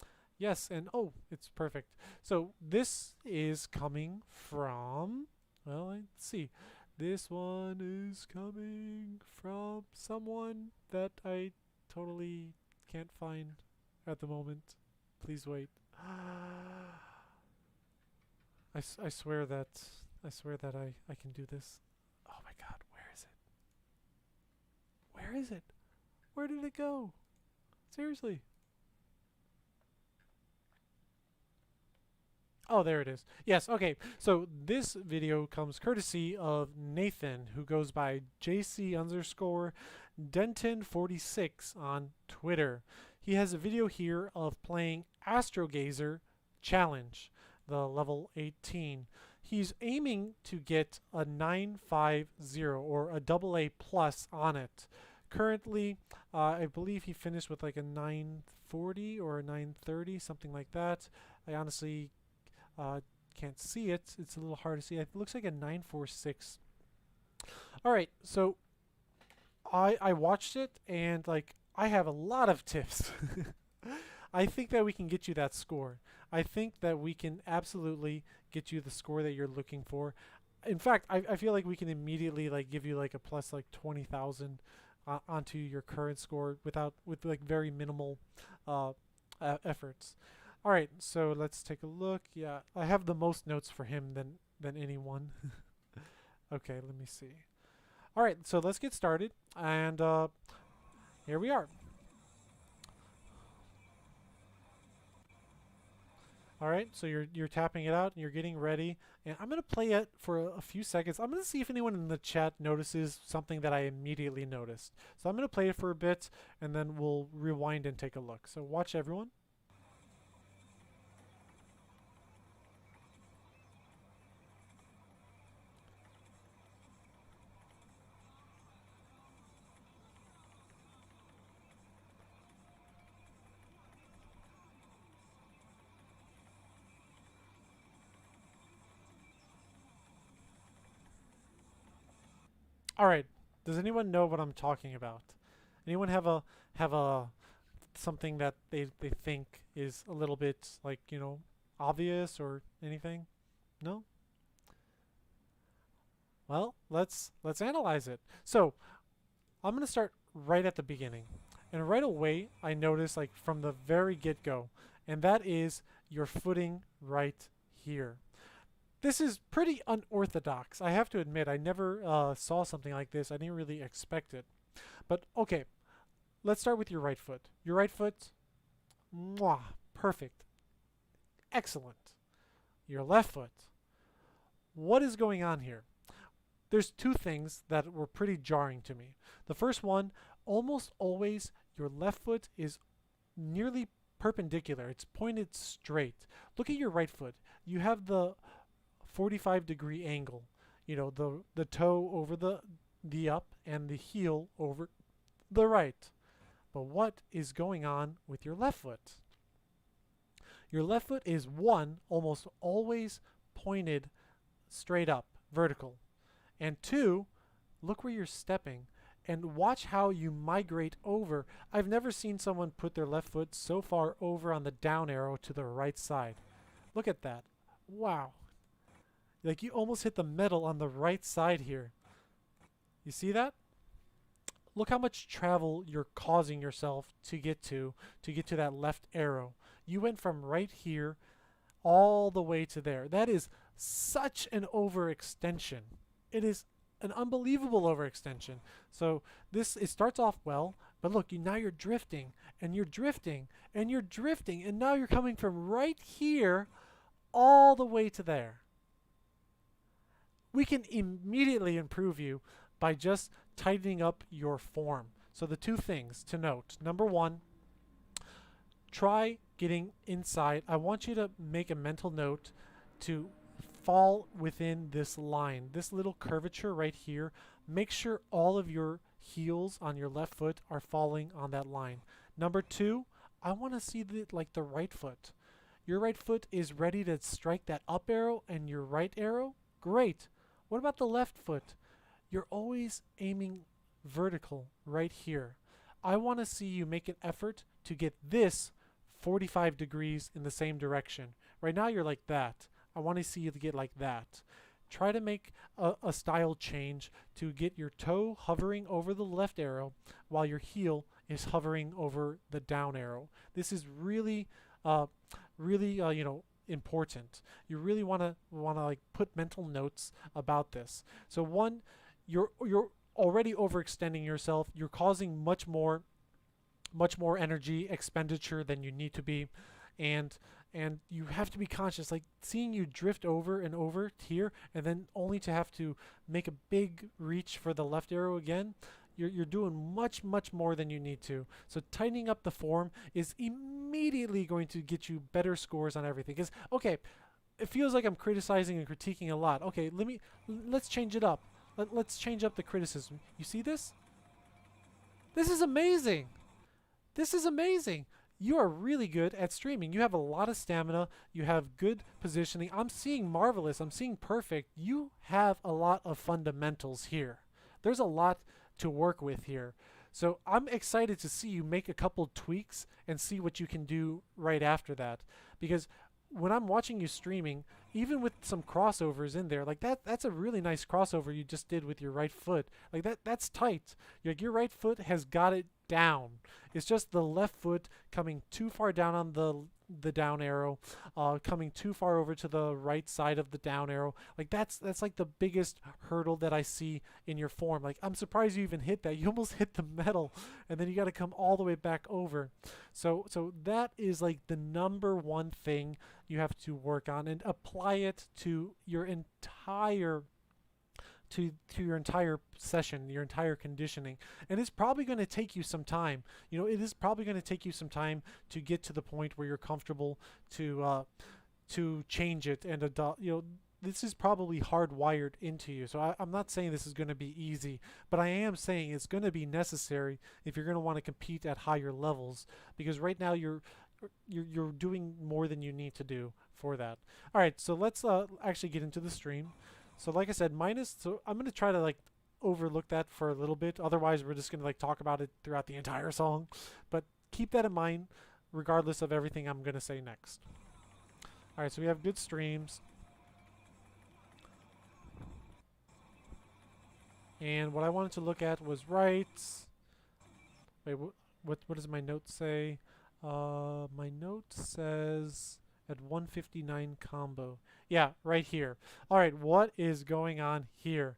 Yes, and oh, it's perfect. So this is coming from, well, let's see. This one is coming from someone that I totally can't find at the moment. Please wait. I swear that I can do this. Oh my god, where is it? Where is it? Where did it go? Seriously. Oh, there it is. Yes, okay. So this video comes courtesy of Nathan, who goes by JC_Denton46 on Twitter. He has a video here of playing Astrogazer Challenge, the level 18. He's aiming to get a 950 or a AA plus on it. Currently, I believe he finished with like a 940 or a 930, something like that. I honestly can't see it. It's a little hard to see. It looks like a 946. All right, so I watched it, and like I have a lot of tips. I think that we can get you that score. I think that we can absolutely get you the score that you're looking for. In fact, I feel like we can immediately like give you like a plus like 20,000 onto your current score with like very minimal efforts. All right, so let's take a look. Yeah, I have the most notes for him than anyone. Okay, let me see. All right, so let's get started, and here we are. All right, so you're tapping it out and you're getting ready, and I'm gonna play it for a few seconds. I'm gonna see if anyone in the chat notices something that I immediately noticed. So I'm gonna play it for a bit, and then we'll rewind and take a look. So watch everyone. All right. Does anyone know what I'm talking about? Anyone have a something that they think is a little bit like, you know, obvious or anything? No? Well, let's analyze it. So, I'm going to start right at the beginning. And right away, I notice like from the very get-go, and that is your footing right here. This is pretty unorthodox. I have to admit, I never saw something like this. I didn't really expect it. But okay, let's start with your right foot. Your right foot, mwah, perfect. Excellent. Your left foot. What is going on here? There's two things that were pretty jarring to me. The first one, almost always your left foot is nearly perpendicular. It's pointed straight. Look at your right foot. You have the 45-degree angle. You know, the toe over the up and the heel over the right. But what is going on with your left foot? Your left foot is almost always pointed straight up, vertical. And two, look where you're stepping. and watch how you migrate over. I've never seen someone put their left foot so far over on the down arrow to the right side. Look at that. Wow. Like you almost hit the metal on the right side here. You see that? Look how much travel you're causing yourself to get to that left arrow. You went from right here all the way to there. That is such an overextension. It is an unbelievable overextension. So it starts off well, but look, now you're drifting, and you're drifting, and you're drifting, and now you're coming from right here all the way to there. We can immediately improve you by just tightening up your form. So the two things to note. Number one, try getting inside. I want you to make a mental note to fall within this line, this little curvature right here. Make sure all of your heels on your left foot are falling on that line. Number two, I want to see the right foot. Your right foot is ready to strike that up arrow and your right arrow. Great. What about the left foot? You're always aiming vertical right here. I want to see you make an effort to get this 45 degrees in the same direction. Right now you're like that. I want to see you to get like that. Try to make a style change to get your toe hovering over the left arrow while your heel is hovering over the down arrow. This is really important. You really want to like put mental notes about this. So one, you're already overextending yourself. You're causing much more energy expenditure than you need to be, and you have to be conscious. Like seeing you drift over and over here, and then only to have to make a big reach for the left arrow again. You're doing much more than you need to. So tightening up the form is immediately going to get you better scores on everything. Because okay, it feels like I'm criticizing and critiquing a lot. Okay, let's change it up. Let's change up the criticism. You see this? This is amazing. This is amazing. You are really good at streaming. You have a lot of stamina. You have good positioning. I'm seeing marvelous. I'm seeing perfect. You have a lot of fundamentals here. There's a lot to work with here. So I'm excited to see you make a couple tweaks and see what you can do right after that. Because when I'm watching you streaming, even with some crossovers in there, like that's a really nice crossover you just did with your right foot. Like that's tight. Like your right foot has got it down. It's just the left foot coming too far down on the down arrow, coming too far over to the right side of the down arrow. Like that's like the biggest hurdle that I see in your form. Like I'm surprised you even hit that. You almost hit the metal, and then you got to come all the way back over. So that is like the number one thing you have to work on and apply it to your entire your entire session, your entire conditioning. And it's probably going to take you some time. It is probably going to take you some time to get to the point where you're comfortable to change it and adopt. This is probably hardwired into you. So I'm not saying this is going to be easy, but I am saying it's going to be necessary if you're going to want to compete at higher levels, because right now you're doing more than you need to do for that. All right, so let's actually get into the stream. So like I said, so I'm going to try to like overlook that for a little bit. Otherwise, we're just going to like talk about it throughout the entire song. But keep that in mind regardless of everything I'm going to say next. All right, so we have good streams. And what I wanted to look at was right. Wait, what does my note say? My note says at 159 combo. Yeah, right here. All right, what is going on here?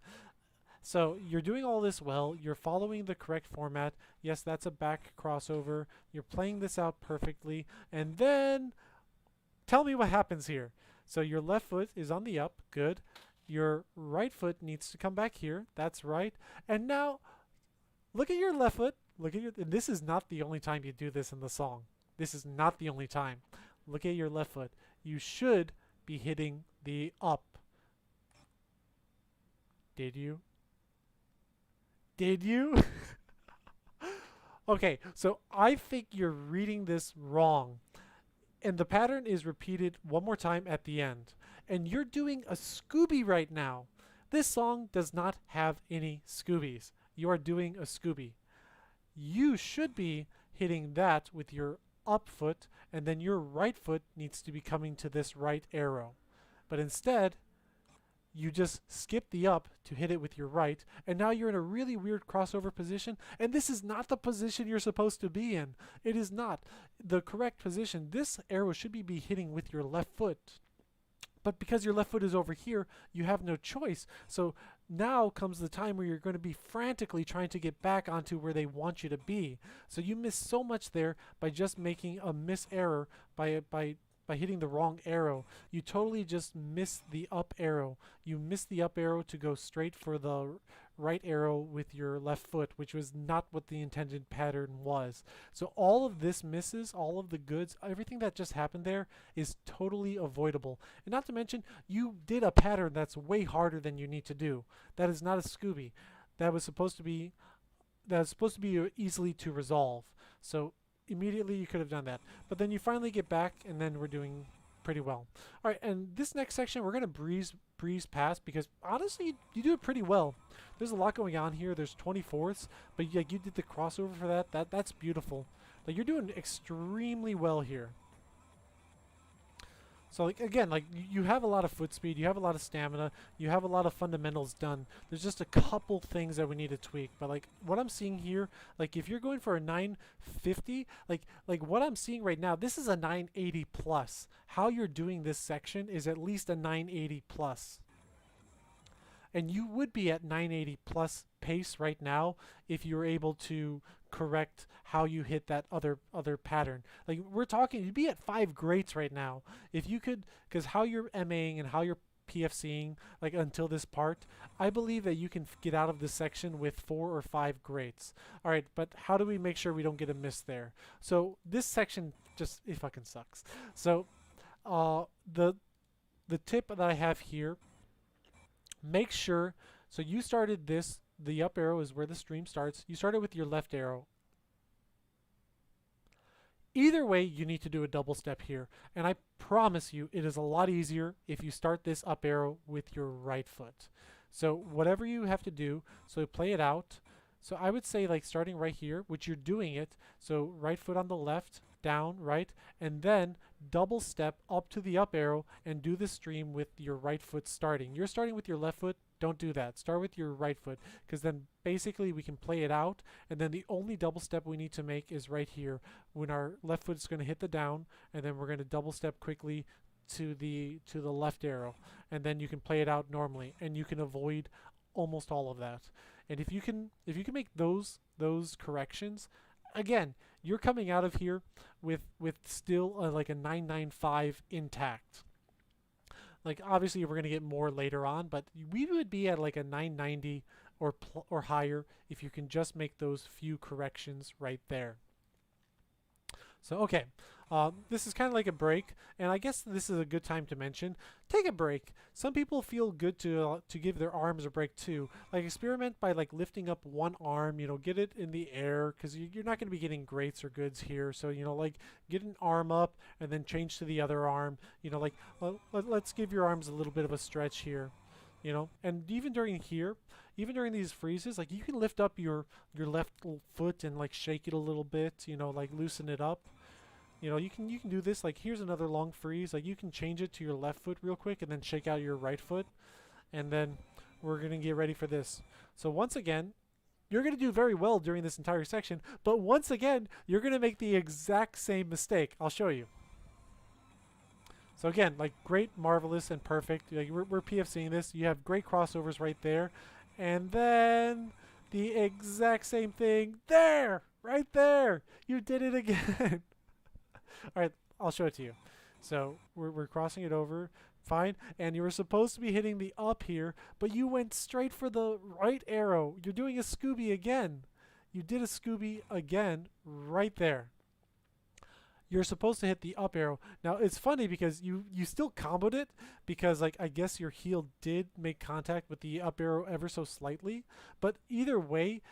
So you're doing all this well. You're following the correct format. Yes, that's a back crossover. You're playing this out perfectly. And then tell me what happens here. So your left foot is on the up. Good. Your right foot needs to come back here. That's right. And now look at your left foot. And this is not the only time you do this in the song. This is not the only time. Look at your left foot. You should be hitting the up. Did you? Did you? Okay, so I think you're reading this wrong. And the pattern is repeated one more time at the end. And you're doing a Scooby right now. This song does not have any Scoobies. you are doing a Scooby. You should be hitting that with your up foot, and then your right foot needs to be coming to this right arrow. But instead, you just skip the up to hit it with your right, and now you're in a really weird crossover position, and this is not the position you're supposed to be in. It is not the correct position. This arrow should be hitting with your left foot. But because your left foot is over here, you have no choice. So now comes the time where you're going to be frantically trying to get back onto where they want you to be. So you miss so much there by just making a miss error by hitting the wrong arrow. You totally just miss the up arrow. You miss the up arrow to go straight for the right arrow with your left foot, which was not what the intended pattern was. So all of this misses, all of the goods, everything that just happened there is totally avoidable. And not to mention, you did a pattern that's way harder than you need to do. That is not a Scooby. That was supposed to be easily to resolve. So immediately you could have done that. But then you finally get back, and then we're doing pretty well. All right, and this next section we're going to breeze past because honestly you do it pretty well. There's a lot going on here. There's 24ths, but you did the crossover for that's beautiful. Like, you're doing extremely well here. So like, again, like, you have a lot of foot speed, you have a lot of stamina, you have a lot of fundamentals done. There's just a couple things that we need to tweak. But like what I'm seeing here, like if you're going for a 950, like what I'm seeing right now, this is a 980 plus. How you're doing this section is at least a 980 plus. And you would be at 980 plus pace right now if you were able to correct how you hit that other pattern. Like, we're talking, you'd be at 5 greats right now if you could, because how you're MAing and how you're PFCing like until this part, I believe that you can get out of this section with 4 or 5 greats. All right, but how do we make sure we don't get a miss there? So this section just, it fucking sucks. So the tip that I have here, make sure, so you started this, the up arrow is where the stream starts. You started with your left arrow. Either way, you need to do a double step here. And I promise you, it is a lot easier if you start this up arrow with your right foot. So whatever you have to do, so play it out. So I would say, like, starting right here, which you're doing it. So right foot on the left, down, right, and then double step up to the up arrow and do the stream with your right foot starting. You're starting with your left foot. Don't do that. Start with your right foot, because then basically we can play it out, and then the only double step we need to make is right here when our left foot is going to hit the down, and then we're going to double step quickly to the left arrow, and then you can play it out normally, and you can avoid almost all of that. And if you can make those corrections, again, you're coming out of here with still like a 995 intact. Like, obviously we're going to get more later on, but we would be at like a 990 or higher if you can just make those few corrections right there. So okay, this is kind of like a break, and I guess this is a good time to mention, take a break. Some people feel good to give their arms a break too. Like, experiment by like lifting up one arm, you know, get it in the air, because you're not going to be getting greats or goods here. So, you know, like, get an arm up and then change to the other arm. You know, like, let's give your arms a little bit of a stretch here. You know, and even during these freezes, like, you can lift up your left foot and like shake it a little bit, you know, like loosen it up. You know, you can do this. Like, here's another long freeze. Like, you can change it to your left foot real quick and then shake out your right foot, and then we're gonna get ready for this. So once again, you're gonna do very well during this entire section, but once again, you're gonna make the exact same mistake. I'll show you. So again, like, great, marvelous, and perfect. Like, we're PFCing this. You have great crossovers right there. And then the exact same thing there, right there. You did it again. All right, I'll show it to you. So we're crossing it over. Fine. And you were supposed to be hitting the up here, but you went straight for the right arrow. You're doing a Scooby again. You did a Scooby again right there. You're supposed to hit the up arrow. Now, it's funny because you still comboed it, because, like, I guess your heel did make contact with the up arrow ever so slightly. But either way,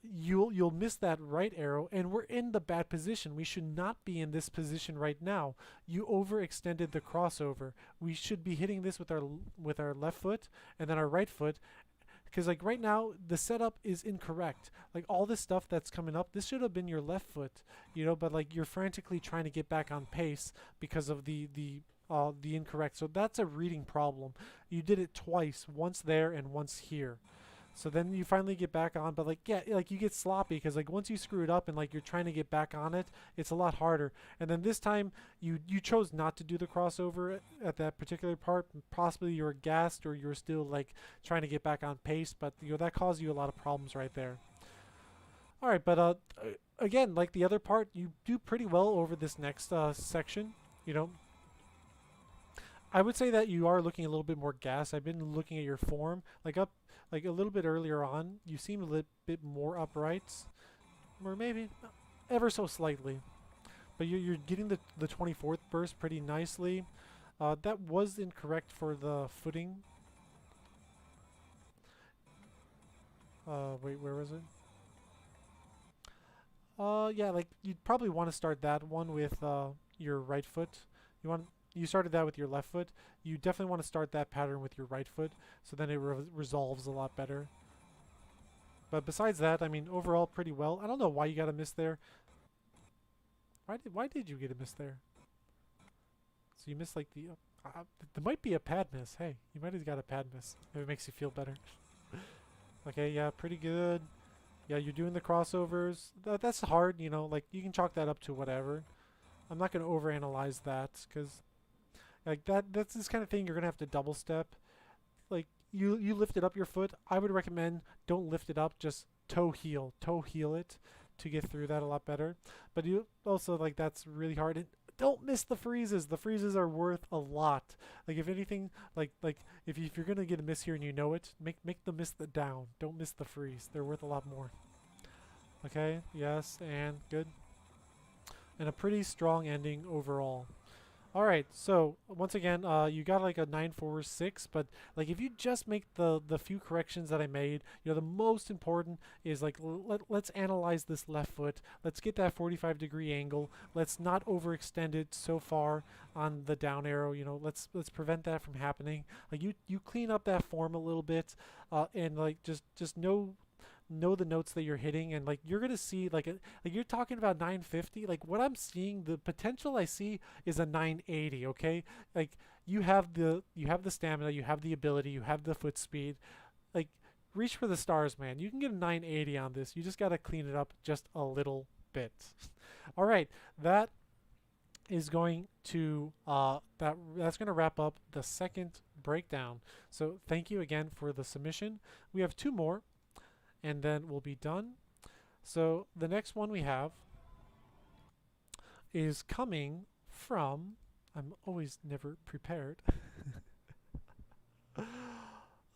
you'll miss that right arrow, and we're in the bad position. We should not be in this position right now. You overextended the crossover. We should be hitting this with our left foot and then our right foot, because like right now the setup is incorrect. Like all this stuff that's coming up, this should have been your left foot, you know, but like you're frantically trying to get back on pace because of the incorrect. So that's a reading problem. You did it twice, once there and once here. So then you finally get back on, but like, yeah, like you get sloppy because like once you screw it up and like you're trying to get back on it, it's a lot harder. And then this time you chose not to do the crossover at that particular part. Possibly you were gassed or you were still like trying to get back on pace, but you know that caused you a lot of problems right there. All right, but again, like the other part, you do pretty well over this next section. You know, I would say that you are looking a little bit more gassed. I've been looking at your form, like a little bit earlier on. You seem a little bit more upright, or maybe ever so slightly. But you're getting the 24th burst pretty nicely. That was incorrect for the footing. Wait, where was it? Yeah, like you'd probably want to start that one with your right foot. You started that with your left foot. You definitely want to start that pattern with your right foot, so then it resolves a lot better. But besides that, I mean, overall pretty well. I don't know why you got a miss there. Why did you get a miss there? So you missed like there might be a pad miss. Hey, you might have got a pad miss if it makes you feel better. Okay, yeah, pretty good. Yeah, you're doing the crossovers. That's hard, you know, like you can chalk that up to whatever. I'm not going to overanalyze that because like that's this kind of thing you're going to have to double step. Like you lifted up your foot. I would recommend don't lift it up, just toe heel it to get through that a lot better. But you also like that's really hard. And don't miss the freezes. The freezes are worth a lot. Like if anything, like if you're going to get a miss here and you know it, make the miss the down. Don't miss the freeze. They're worth a lot more. Okay? Yes, and good. And a pretty strong ending overall. All right, so once again, you got like a 946, but like if you just make the few corrections that I made, you know, the most important is like let's analyze this left foot. Let's get that 45-degree angle. Let's not overextend it so far on the down arrow. You know, let's prevent that from happening. Like you clean up that form a little bit, and like just know the notes that you're hitting, and like you're gonna see like you're talking about 950. Like what I'm seeing, the potential I see is a 980. Okay, like you have the stamina, you have the ability, you have the foot speed. Like reach for the stars, man. You can get a 980 on this. You just gotta clean it up just a little bit. All right, that is going to that's going to wrap up the second breakdown. So thank you again for the submission. We have two more and then we'll be done. So the next one we have is coming from, I'm always never prepared.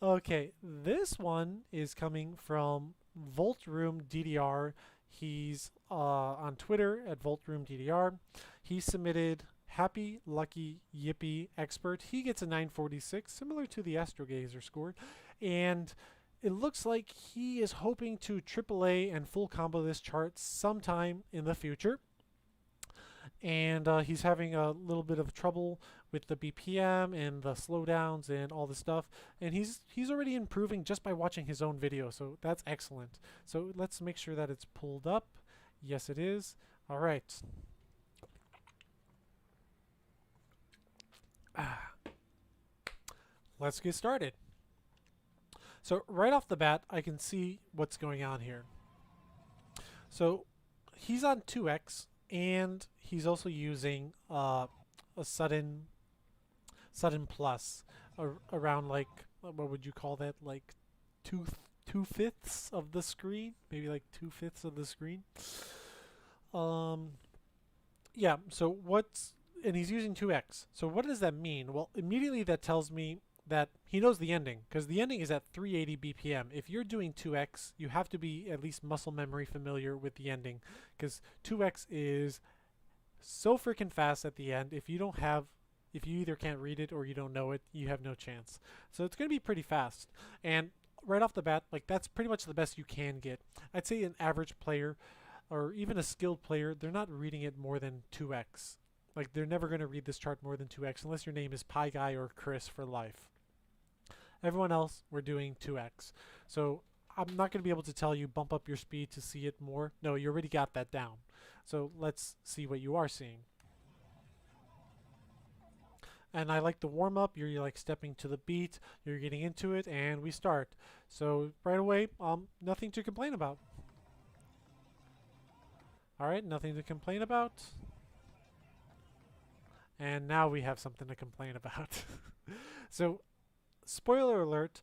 Okay, this one is coming from Voltroom DDR. He's on Twitter at Voltroom DDR. He submitted Happy Lucky Yippee Expert. He gets a 946, similar to the Astrogazer score, and it looks like he is hoping to AAA and full combo this chart sometime in the future. And he's having a little bit of trouble with the BPM and the slowdowns and all the stuff. And he's already improving just by watching his own video, so that's excellent. So let's make sure that it's pulled up. Yes, it is. All right. Let's get started. So right off the bat, I can see what's going on here. So he's on 2x, and he's also using a sudden plus around like, what would you call that? Like two-fifths of the screen, maybe like 2/5 of the screen. Yeah. So and he's using 2x. So what does that mean? Well, immediately that tells me that he knows the ending, because the ending is at 380 BPM. If you're doing 2x, you have to be at least muscle memory familiar with the ending, because 2x is so freaking fast at the end. If you either can't read it or you don't know it, you have no chance. So it's going to be pretty fast. And right off the bat, like that's pretty much the best you can get. I'd say an average player or even a skilled player, they're not reading it more than 2x. Like they're never going to read this chart more than 2x unless your name is Pie Guy or Chris for life. Everyone else, we're doing 2x. So I'm not going to be able to tell you bump up your speed to see it more. No, you already got that down. So let's see what you are seeing. And I like the warm up. You're like stepping to the beat. You're getting into it, and we start. So right away, nothing to complain about. All right, nothing to complain about. And now we have something to complain about. So, spoiler alert,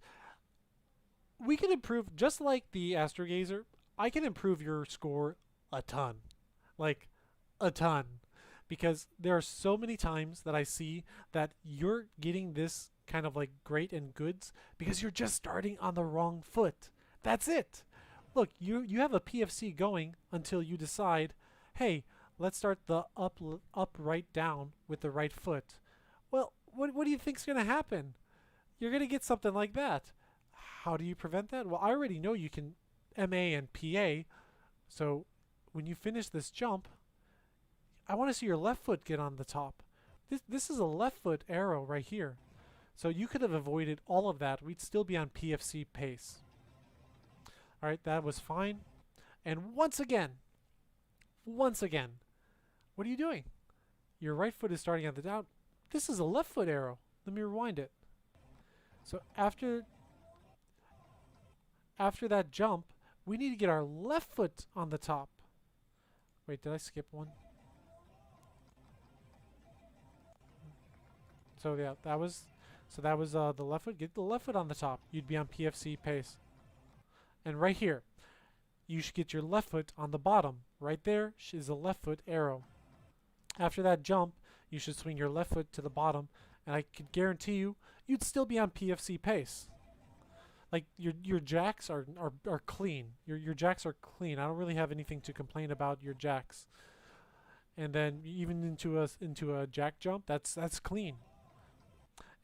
we can improve, just like the Astrogazer, I can improve your score a ton. Like, a ton. Because there are so many times that I see that you're getting this kind of like great and goods because you're just starting on the wrong foot. That's it. Look, you have a PFC going until you decide, hey, let's start the up, right, down with the right foot. Well, what do you think's going to happen? You're going to get something like that. How do you prevent that? Well, I already know you can MA and PA. So when you finish this jump, I want to see your left foot get on the top. This is a left foot arrow right here. So you could have avoided all of that. We'd still be on PFC pace. All right, that was fine. And once again, what are you doing? Your right foot is starting at the down. This is a left foot arrow. Let me rewind it. So after that jump, we need to get our left foot on the top. Wait, did I skip one? So yeah, that was the left foot. Get the left foot on the top. You'd be on PFC pace. And right here, you should get your left foot on the bottom. Right there is a left foot arrow. After that jump, you should swing your left foot to the bottom, and I could guarantee you'd still be on PFC pace. Like your jacks are clean. Your jacks are clean. I don't really have anything to complain about your jacks. And then even into a jack jump, that's clean.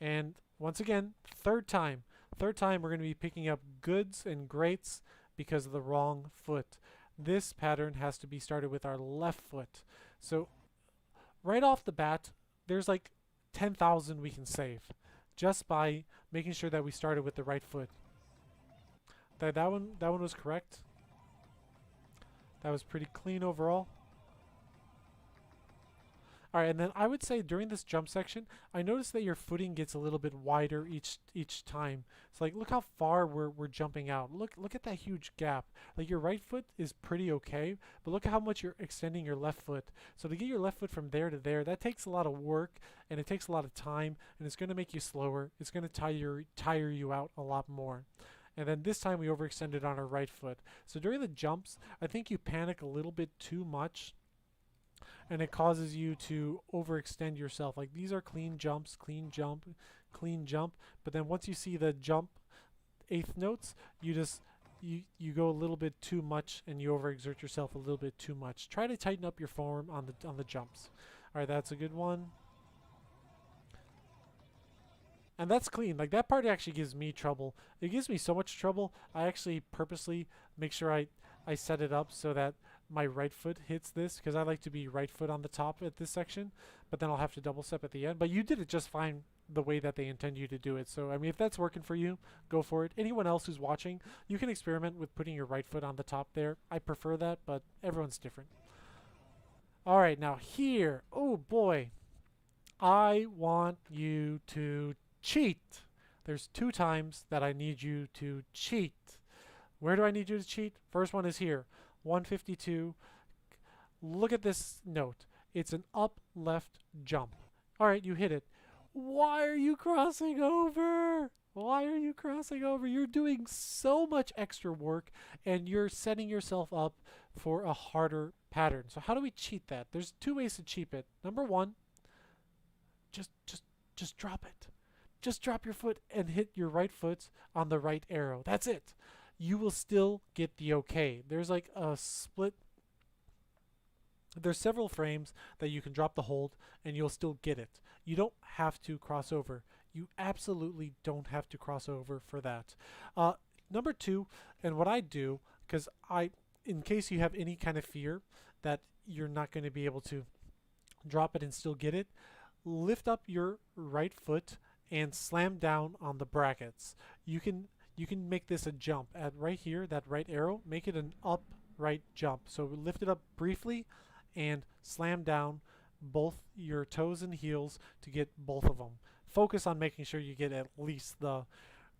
And once again, third time we're going to be picking up goods and greats because of the wrong foot. This pattern has to be started with our left foot. So right off the bat, there's like 10,000 we can save just by making sure that we started with the right foot. That one was correct. That was pretty clean overall. All right, and then I would say during this jump section, I noticed that your footing gets a little bit wider each time. So like, look how far we're jumping out. Look at that huge gap. Like your right foot is pretty okay, but look at how much you're extending your left foot. So to get your left foot from there to there, that takes a lot of work and it takes a lot of time, and it's going to make you slower. It's going to tire you out a lot more. And then this time we overextended on our right foot. So during the jumps, I think you panic a little bit too much, and it causes you to overextend yourself. Like these are clean jumps, clean jump, clean jump. But then once you see the jump eighth notes, you go a little bit too much and you overexert yourself a little bit too much. Try to tighten up your form on the jumps. All right, that's a good one. And that's clean. Like that part actually gives me trouble. It gives me so much trouble. I actually purposely make sure I set it up so that my right foot hits this, because I like to be right foot on the top at this section, but then I'll have to double step at the end. But you did it just fine the way that they intend you to do it. So I mean, if that's working for you, go for it. Anyone else who's watching, you can experiment with putting your right foot on the top there. I prefer that, but everyone's different. All right, now here, oh boy, I want you to cheat. There's 2 times that I need you to cheat. Where do I need you to cheat? First one is here, 152. Look at this note. It's an up left jump. All right, you hit it. Why are you crossing over? Why are you crossing over? You're doing so much extra work and you're setting yourself up for a harder pattern. So how do we cheat that? There's 2 ways to cheat it. Number 1, just drop it. Just drop your foot and hit your right foot on the right arrow. That's it. You will still get the okay. There's like a split. There's several frames that you can drop the hold and you'll still get it. You don't have to cross over. You absolutely don't have to cross over for that. Number 2, and what I do, because in case you have any kind of fear that you're not going to be able to drop it and still get it, lift up your right foot and slam down on the brackets. You can make this a jump at right here, that right arrow, make it an up right jump. So lift it up briefly and slam down both your toes and heels to get both of them. Focus on making sure you get at least the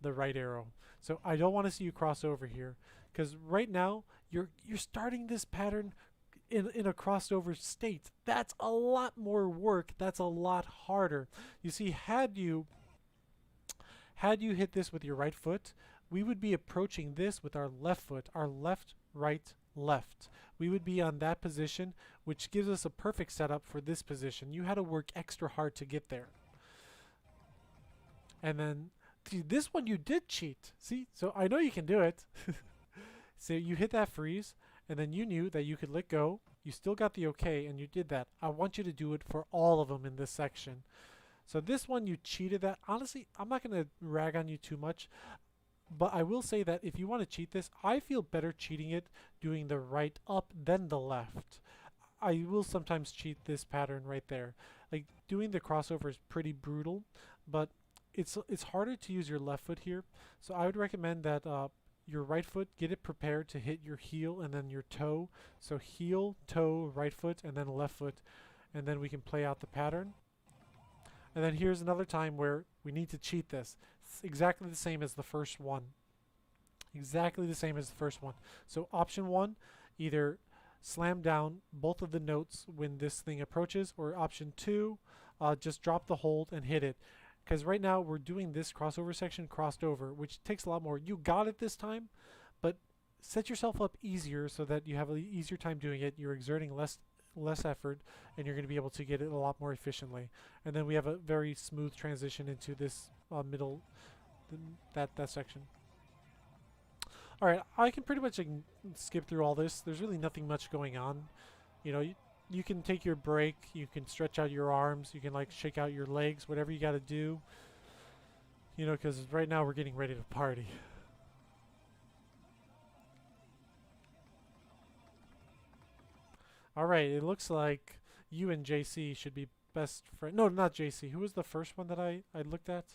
right arrow. So I don't want to see you cross over here, because right now you're starting this pattern in a crossover state. That's a lot more work. That's a lot harder. You see, had you hit this with your right foot, we would be approaching this with our left foot, our left, right, left. We would be on that position, which gives us a perfect setup for this position. You had to work extra hard to get there. And then, see, this one you did cheat. See, so I know you can do it. So you hit that freeze, and then you knew that you could let go. You still got the okay, and you did that. I want you to do it for all of them in this section. So this one you cheated that. Honestly, I'm not going to rag on you too much, but I will say that if you want to cheat this, I feel better cheating it doing the right up than the left. I will sometimes cheat this pattern right there. Like, doing the crossover is pretty brutal, but it's harder to use your left foot here. So I would recommend that your right foot, get it prepared to hit your heel and then your toe. So heel, toe, right foot, and then left foot, and then we can play out the pattern. And then here's another time where we need to cheat this. It's exactly the same as the first one. Exactly the same as the first one. So option one, either slam down both of the notes when this thing approaches, or option two, just drop the hold and hit it. Because right now we're doing this crossover section crossed over, which takes a lot more. You got it this time, but set yourself up easier so that you have an easier time doing it. You're exerting less effort, and you're going to be able to get it a lot more efficiently. And then we have a very smooth transition into this middle, that section. All right, I can pretty much skip through all this. There's really nothing much going on. You know, you can take your break, you can stretch out your arms, you can like shake out your legs, whatever you got to do. You know, because right now we're getting ready to party. All right, it looks like you and JC should be best friends. No, not JC. Who was the first one that I looked at?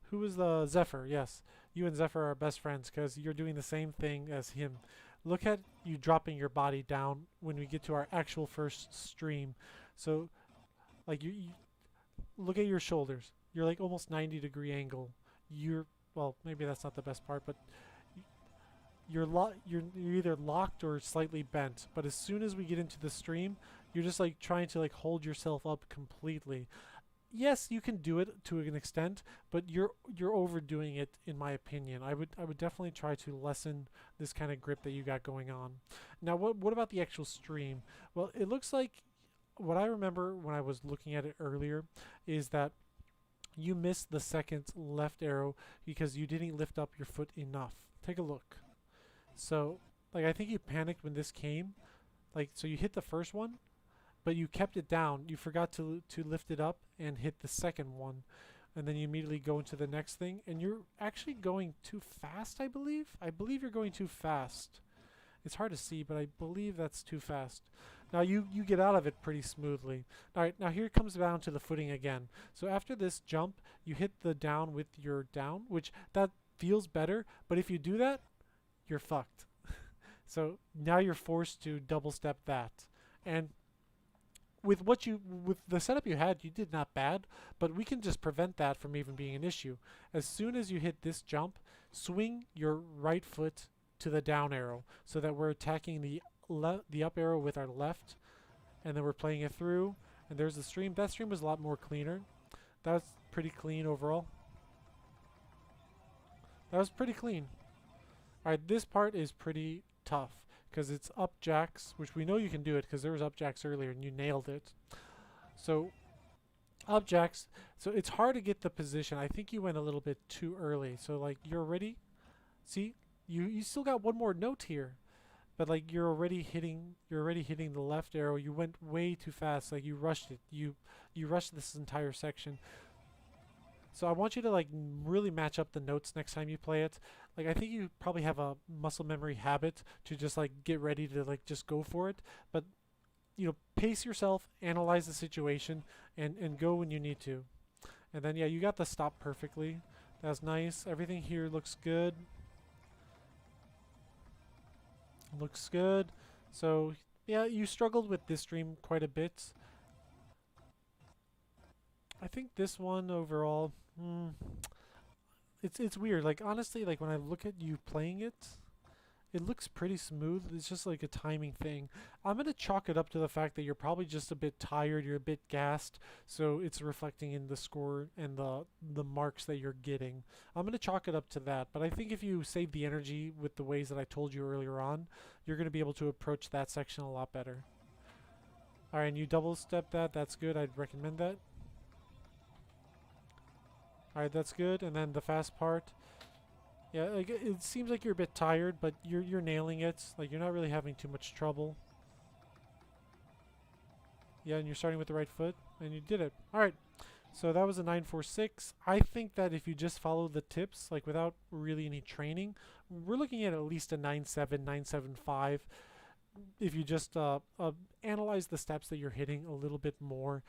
Who was the Zephyr? Yes, you and Zephyr are best friends because you're doing the same thing as him. Look at you dropping your body down when we get to our actual first stream. So, like you look at your shoulders. You're like almost 90-degree angle. Well, maybe that's not the best part, but you're either locked or slightly bent. But as soon as we get into the stream, you're just like trying to like hold yourself up completely. Yes, you can do it to an extent, but you're overdoing it, in my opinion. I would definitely try to lessen this kind of grip that you got going on. Now, what about the actual stream? Well, it looks like what I remember when I was looking at it earlier is that you missed the second left arrow because you didn't lift up your foot enough. Take a look. So, like, I think you panicked when this came. Like, so you hit the first one, but you kept it down. You forgot to lift it up and hit the second one. And then you immediately go into the next thing. And you're actually going too fast, I believe. I believe you're going too fast. It's hard to see, but I believe that's too fast. Now you get out of it pretty smoothly. All right, now here it comes down to the footing again. So after this jump, you hit the down with your down, which that feels better. But if you do that, you're fucked. So now you're forced to double step that. And with the setup you had, you did not bad, but we can just prevent that from even being an issue. As soon as you hit this jump, swing your right foot to the down arrow so that we're attacking the up arrow with our left, and then we're playing it through. And there's the stream. That stream was a lot more cleaner. That was pretty clean overall. That was pretty clean. All right, this part is pretty tough because it's up jacks, which we know you can do it because there was up jacks earlier and you nailed it. So up jacks, so it's hard to get the position. I think you went a little bit too early. So like you're already, see, you still got one more note here, but like you're already hitting the left arrow. You went way too fast. Like you rushed it. You rushed this entire section. So I want you to like really match up the notes next time you play it. Like I think you probably have a muscle memory habit to just like get ready to like just go for it. But you know, pace yourself, analyze the situation, and go when you need to. And then, yeah, you got the stop perfectly. That's nice. Everything here looks good. Looks good. So, yeah, you struggled with this stream quite a bit. I think this one overall, it's weird. Like, honestly, like, when I look at you playing it, it looks pretty smooth. It's just like a timing thing. I'm going to chalk it up to the fact that you're probably just a bit tired, you're a bit gassed, so it's reflecting in the score and the marks that you're getting. I'm going to chalk it up to that, but I think if you save the energy with the ways that I told you earlier on, you're going to be able to approach that section a lot better. Alright, and you double step that. That's good. I'd recommend that. Alright, that's good. And then the fast part. Yeah, like, it seems like you're a bit tired, but you're nailing it. Like, you're not really having too much trouble. Yeah, and you're starting with the right foot, and you did it. Alright, so that was a 946. I think that if you just follow the tips, like without really any training, we're looking at least a 9.7, 9.75. If you just analyze the steps that you're hitting a little bit more,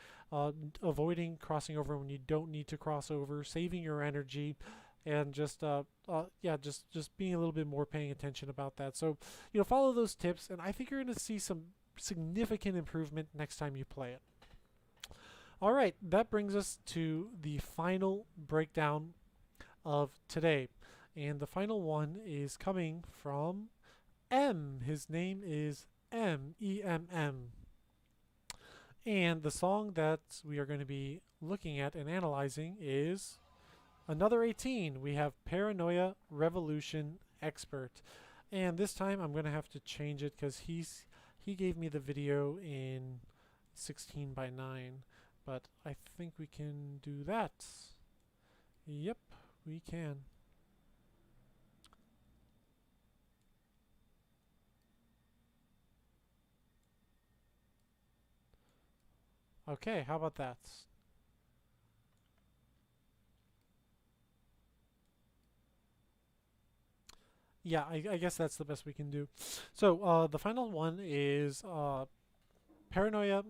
avoiding crossing over when you don't need to cross over, saving your energy, and just yeah, just being a little bit more paying attention about that. So, you know, follow those tips, and I think you're going to see some significant improvement next time you play it. All right, that brings us to the final breakdown of today, and the final one is coming from M. His name is M-E-M-M. And the song that we are going to be looking at and analyzing is another 18. We have Paranoia Revolution Expert. And this time I'm going to have to change it because he gave me the video in 16 by 9. But I think we can do that. Yep, we can. Okay, how about that? Yeah, I guess that's the best we can do. So the final one is Paranoia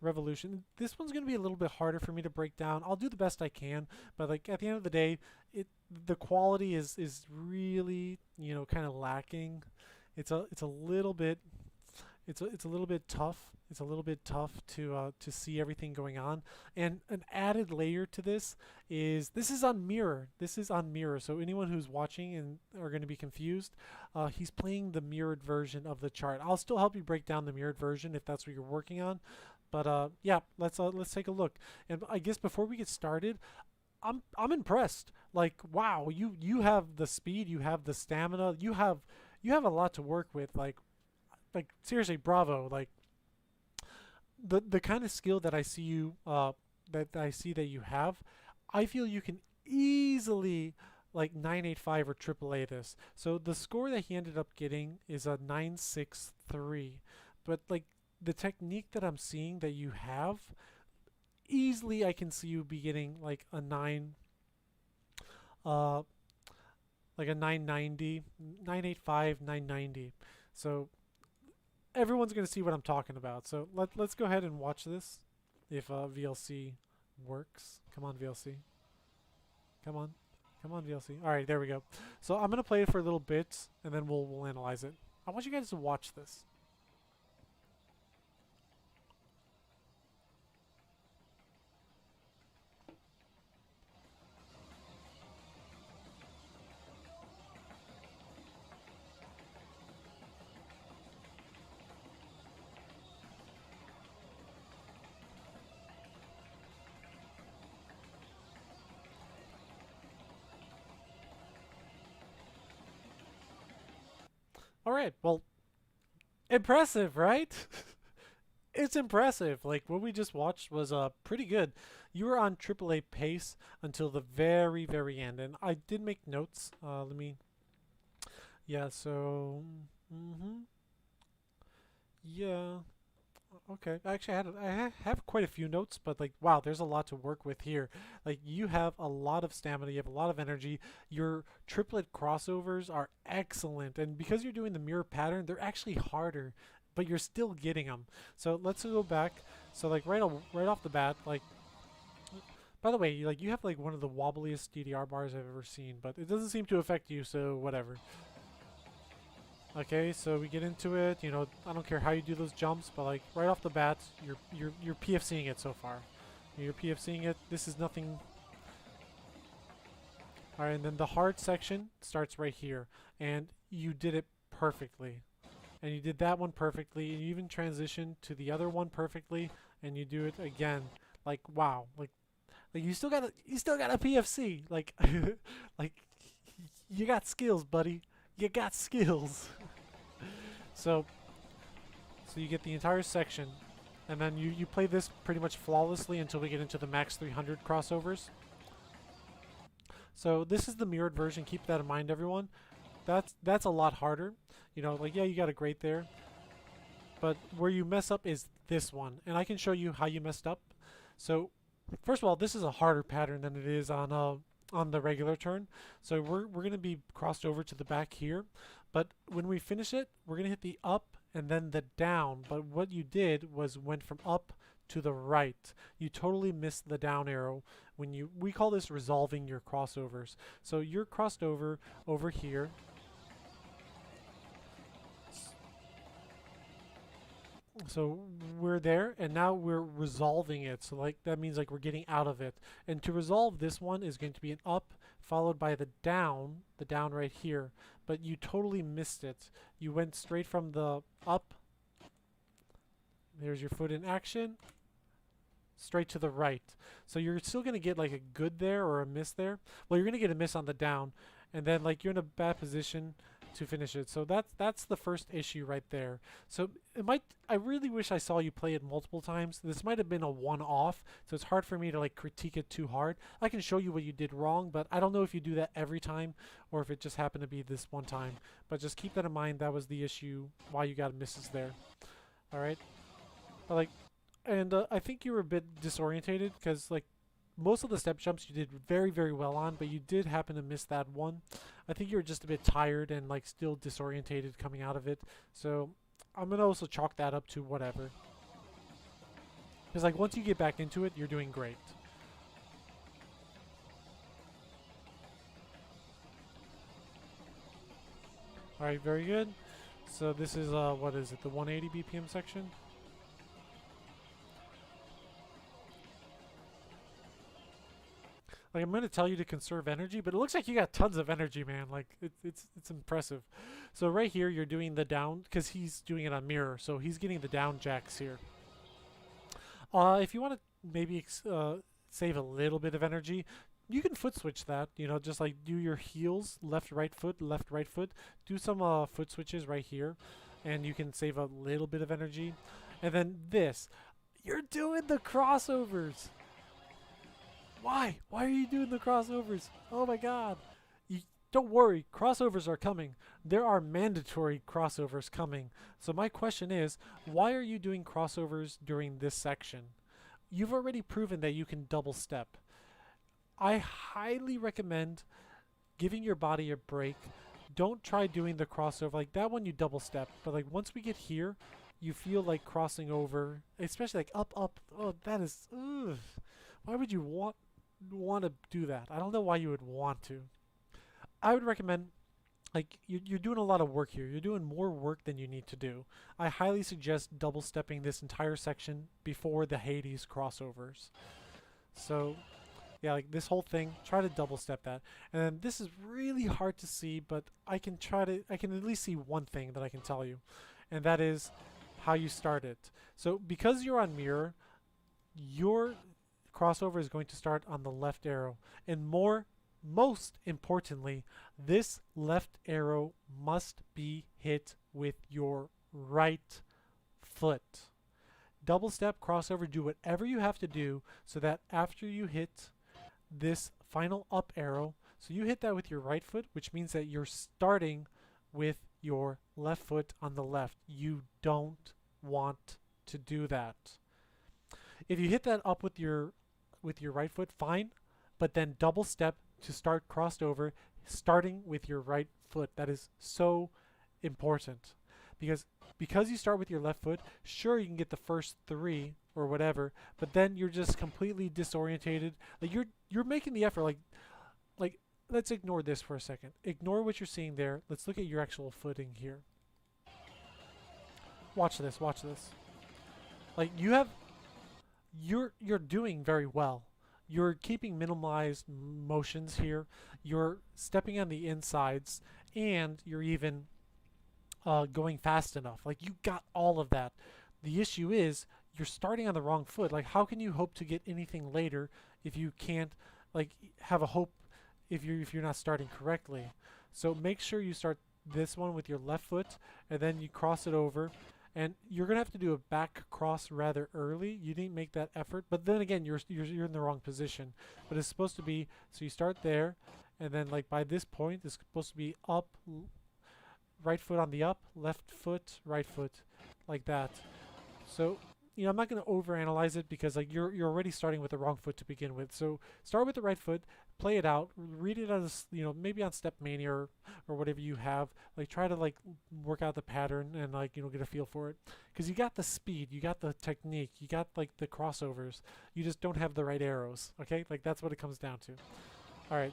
Revolution. This one's going to be a little bit harder for me to break down. I'll do the best I can, but like at the end of the day, the quality is really, you know, kind of lacking. It's a little bit it's a little bit tough. It's a little bit tough to see everything going on. And an added layer to this is on mirror. This is on mirror. So anyone who's watching and are going to be confused, he's playing the mirrored version of the chart. I'll still help you break down the mirrored version if that's what you're working on. But yeah, let's take a look. And I guess before we get started, I'm impressed. Like, wow, you have the speed, you have the stamina, you have a lot to work with. Like seriously, bravo. Like the kind of skill that I see you that you have, I feel you can easily like 985 or AAA this. So the score that he ended up getting is a 963. But like the technique that I'm seeing that you have, easily I can see you be getting like a 990, 985, 990. So everyone's going to see what I'm talking about. So let's go ahead and watch this if VLC works. Come on, VLC. Come on. Come on, VLC. All right, there we go. So I'm going to play it for a little bit, and then we'll analyze it. I want you guys to watch this. All right, well, impressive, right? It's impressive. Like what we just watched was pretty good. You were on AAA pace until the very, very end, and I did make notes. Let me. Yeah. So. Yeah. Okay. Actually, I have quite a few notes, but like, wow, there's a lot to work with here. Like, you have a lot of stamina, you have a lot of energy. Your triplet crossovers are excellent, and because you're doing the mirror pattern, they're actually harder, but you're still getting them. So let's go back. So like right off the bat, like. By the way, like you have like one of the wobbliest DDR bars I've ever seen, but it doesn't seem to affect you, so whatever. Okay, so we get into it. You know, I don't care how you do those jumps, but like right off the bat, you're PFCing it so far. You're PFCing it. This is nothing. All right, and then the hard section starts right here, and you did it perfectly. And you did that one perfectly, and you even transitioned to the other one perfectly, and you do it again. Like wow, like you still got a PFC. Like like you got skills, buddy. You got skills. so you get the entire section, and then you play this pretty much flawlessly until we get into the max 300 crossovers. So this is the mirrored version. Keep that in mind, everyone. That's a lot harder. You know, like yeah, you got a great there, but where you mess up is this one, and I can show you how you messed up. So first of all, this is a harder pattern than it is on the regular turn. So we're gonna be crossed over to the back here, but when we finish it, we're gonna hit the up and then the down. But what you did was went from up to the right. You totally missed the down arrow when we call this resolving your crossovers. So you're crossed over here. So we're there, and now we're resolving it. So like that means like we're getting out of it. And to resolve this one is going to be an up followed by the down right here. But you totally missed it. You went straight from the up. There's your foot in action. Straight to the right. So you're still going to get like a good there or a miss there. Well, you're going to get a miss on the down. And then like you're in a bad position to finish it. So that's the first issue right there. So I really wish I saw you play it multiple times. This might have been a one-off, so it's hard for me to like critique it too hard. I can show you what you did wrong, but I don't know if you do that every time or if it just happened to be this one time. But just keep that in mind. That was the issue why you got misses there. All right. But like, and I think you were a bit disorientated because like most of the step jumps you did very, very well on, but you did happen to miss that one. I think you were just a bit tired and like still disorientated coming out of it. So I'm going to also chalk that up to whatever. Because like once you get back into it, you're doing great. Alright, very good. So this is, what is it, the 180 BPM section? Like I'm going to tell you to conserve energy, but it looks like you got tons of energy, man. Like it's impressive. So right here, you're doing the down because he's doing it on mirror, so he's getting the down jacks here. If you want to maybe save a little bit of energy, you can foot switch that. You know, just like do your heels, left, right foot, left, right foot. Do some foot switches right here, and you can save a little bit of energy. And then this, you're doing the crossovers. Why? Why are you doing the crossovers? Oh my god. Don't worry, crossovers are coming. There are mandatory crossovers coming. So my question is, why are you doing crossovers during this section? You've already proven that you can double step. I highly recommend giving your body a break. Don't try doing the crossover. Like that one you double step, but like once we get here, you feel like crossing over, especially like up, up. Oh, that is, ugh. Why would you want to do that? I don't know why you would want to. I would recommend, like, you're doing a lot of work here. You're doing more work than you need to do. I highly suggest double stepping this entire section before the Hades crossovers. So yeah, like this whole thing, try to double step that. And then this is really hard to see, but I can at least see one thing that I can tell you, and that is how you start it. So because you're on mirror, your crossover is going to start on the left arrow, and most importantly, this left arrow must be hit with your right foot. Double step, crossover, do whatever you have to do so that after you hit this final up arrow, so you hit that with your right foot, which means that you're starting with your left foot on the left. You don't want to do that. If you hit that up with your right foot, fine, but then double step to start crossed over, starting with your right foot. That is so important, because because you start with your left foot, sure you can get the first 3 or whatever, but then you're just completely disorientated. Like you're making the effort. Like let's ignore this for a second. Ignore what you're seeing there. Let's look at your actual footing here. Watch this. Watch this. Like you're doing very well. You're keeping minimalized motions here. You're stepping on the insides, and you're even going fast enough. Like you got all of that. The issue is you're starting on the wrong foot. Like how can you hope to get anything later if you can't like have a hope if you're not starting correctly? So make sure you start this one with your left foot, and then you cross it over. And you're gonna have to do a back cross rather early. You didn't make that effort, but then again, you're in the wrong position. But it's supposed to be, so you start there, and then like by this point, it's supposed to be up, right foot on the up, left foot, right foot, like that. So I'm not gonna overanalyze it because like you're already starting with the wrong foot to begin with. So start with the right foot, play it out, read it as maybe on Step Mania or whatever you have. Like try to like work out the pattern and like get a feel for it, because you got the speed, you got the technique, you got like the crossovers, you just don't have the right arrows. Okay, like that's what it comes down to. All right,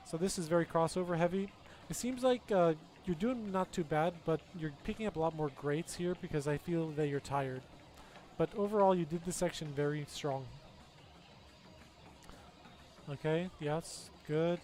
so this is very crossover heavy. It seems like you're doing not too bad, but you're picking up a lot more greats here because I feel that you're tired. But overall, you did this section very strong. Okay, yes, good.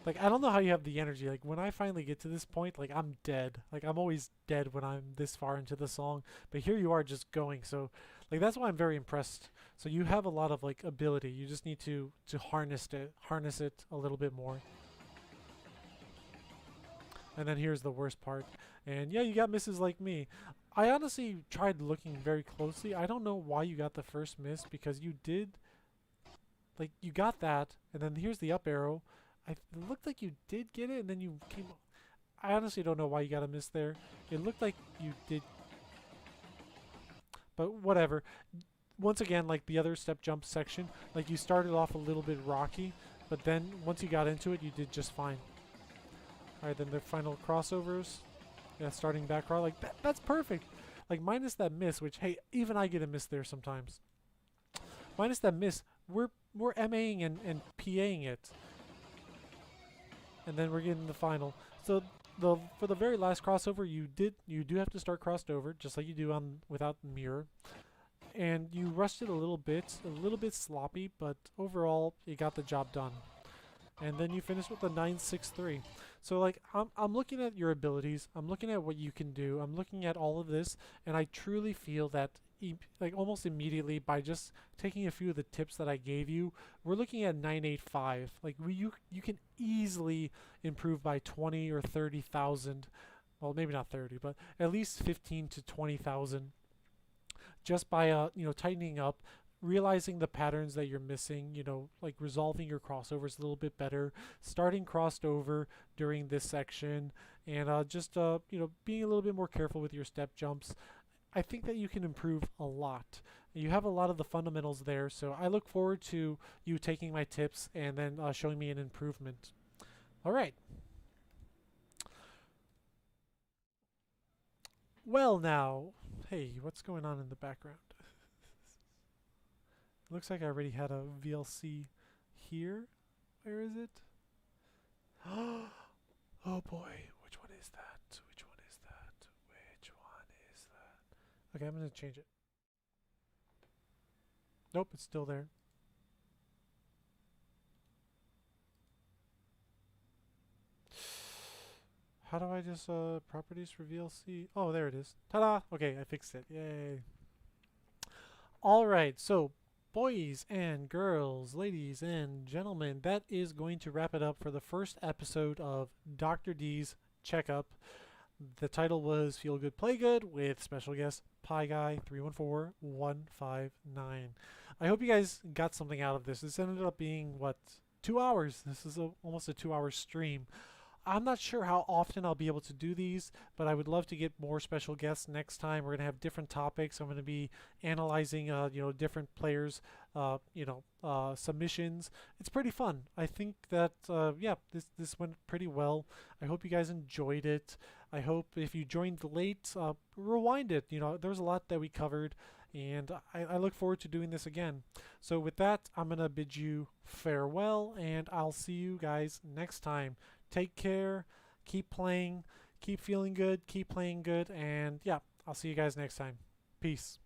Like, I don't know how you have the energy. Like, when I finally get to this point, like, I'm dead. Like, I'm always dead when I'm this far into the song. But here you are just going. So, like, that's why I'm very impressed. So you have a lot of, like, ability. You just need to harness it a little bit more. And then here's the worst part. And yeah, you got misses like me. I honestly tried looking very closely. I don't know why you got the first miss, because you did, like, you got that, and then here's the up arrow. It looked like you did get it, and then you came. I honestly don't know why you got a miss there. It looked like you did, but whatever. Once again, like the other step jump section, like you started off a little bit rocky, but then once you got into it, you did just fine. Alright, then the final crossovers. Yeah, starting back row. Like, that's perfect. Like, minus that miss, which, hey, even I get a miss there sometimes. Minus that miss, we're MAing and PAing it. And then we're getting the final. So, for the very last crossover, you do have to start crossed over, just like you do on without mirror. And you rushed it a little bit sloppy, but overall, you got the job done. And then you finish with the 963. So like I'm looking at your abilities, I'm looking at what you can do, I'm looking at all of this, and I truly feel that like almost immediately by just taking a few of the tips that I gave you, we're looking at 985. Like you can easily improve by 20 or 30,000. Well, maybe not 30, but at least 15 to 20,000 just by tightening up, realizing the patterns that you're missing, like resolving your crossovers a little bit better, starting crossed over during this section, and just being a little bit more careful with your step jumps. I think that you can improve a lot. You have a lot of the fundamentals there, so I look forward to you taking my tips and then showing me an improvement. All right. Well now, hey, what's going on in the background? Looks like I already had a VLC here. Where is it? Oh boy, which one is that? Which one is that? Which one is that? Okay, I'm gonna change it. Nope, it's still there. How do I just properties for VLC? Oh, there it is. Ta-da! Okay, I fixed it. Yay. All right, so boys and girls, ladies and gentlemen, that is going to wrap it up for the first episode of Dr. D's Checkup. The title was Feel Good, Play Good with special guest piguy314159. I hope you guys got something out of this. This ended up being, what, 2 hours? This is almost a 2-hour stream. I'm not sure how often I'll be able to do these, but I would love to get more special guests next time. We're going to have different topics. I'm going to be analyzing, different players, submissions. It's pretty fun. I think that, this went pretty well. I hope you guys enjoyed it. I hope if you joined late, rewind it. You know, there was a lot that we covered, and I look forward to doing this again. So with that, I'm going to bid you farewell, and I'll see you guys next time. Take care, keep playing, keep feeling good, keep playing good, and yeah, I'll see you guys next time. Peace.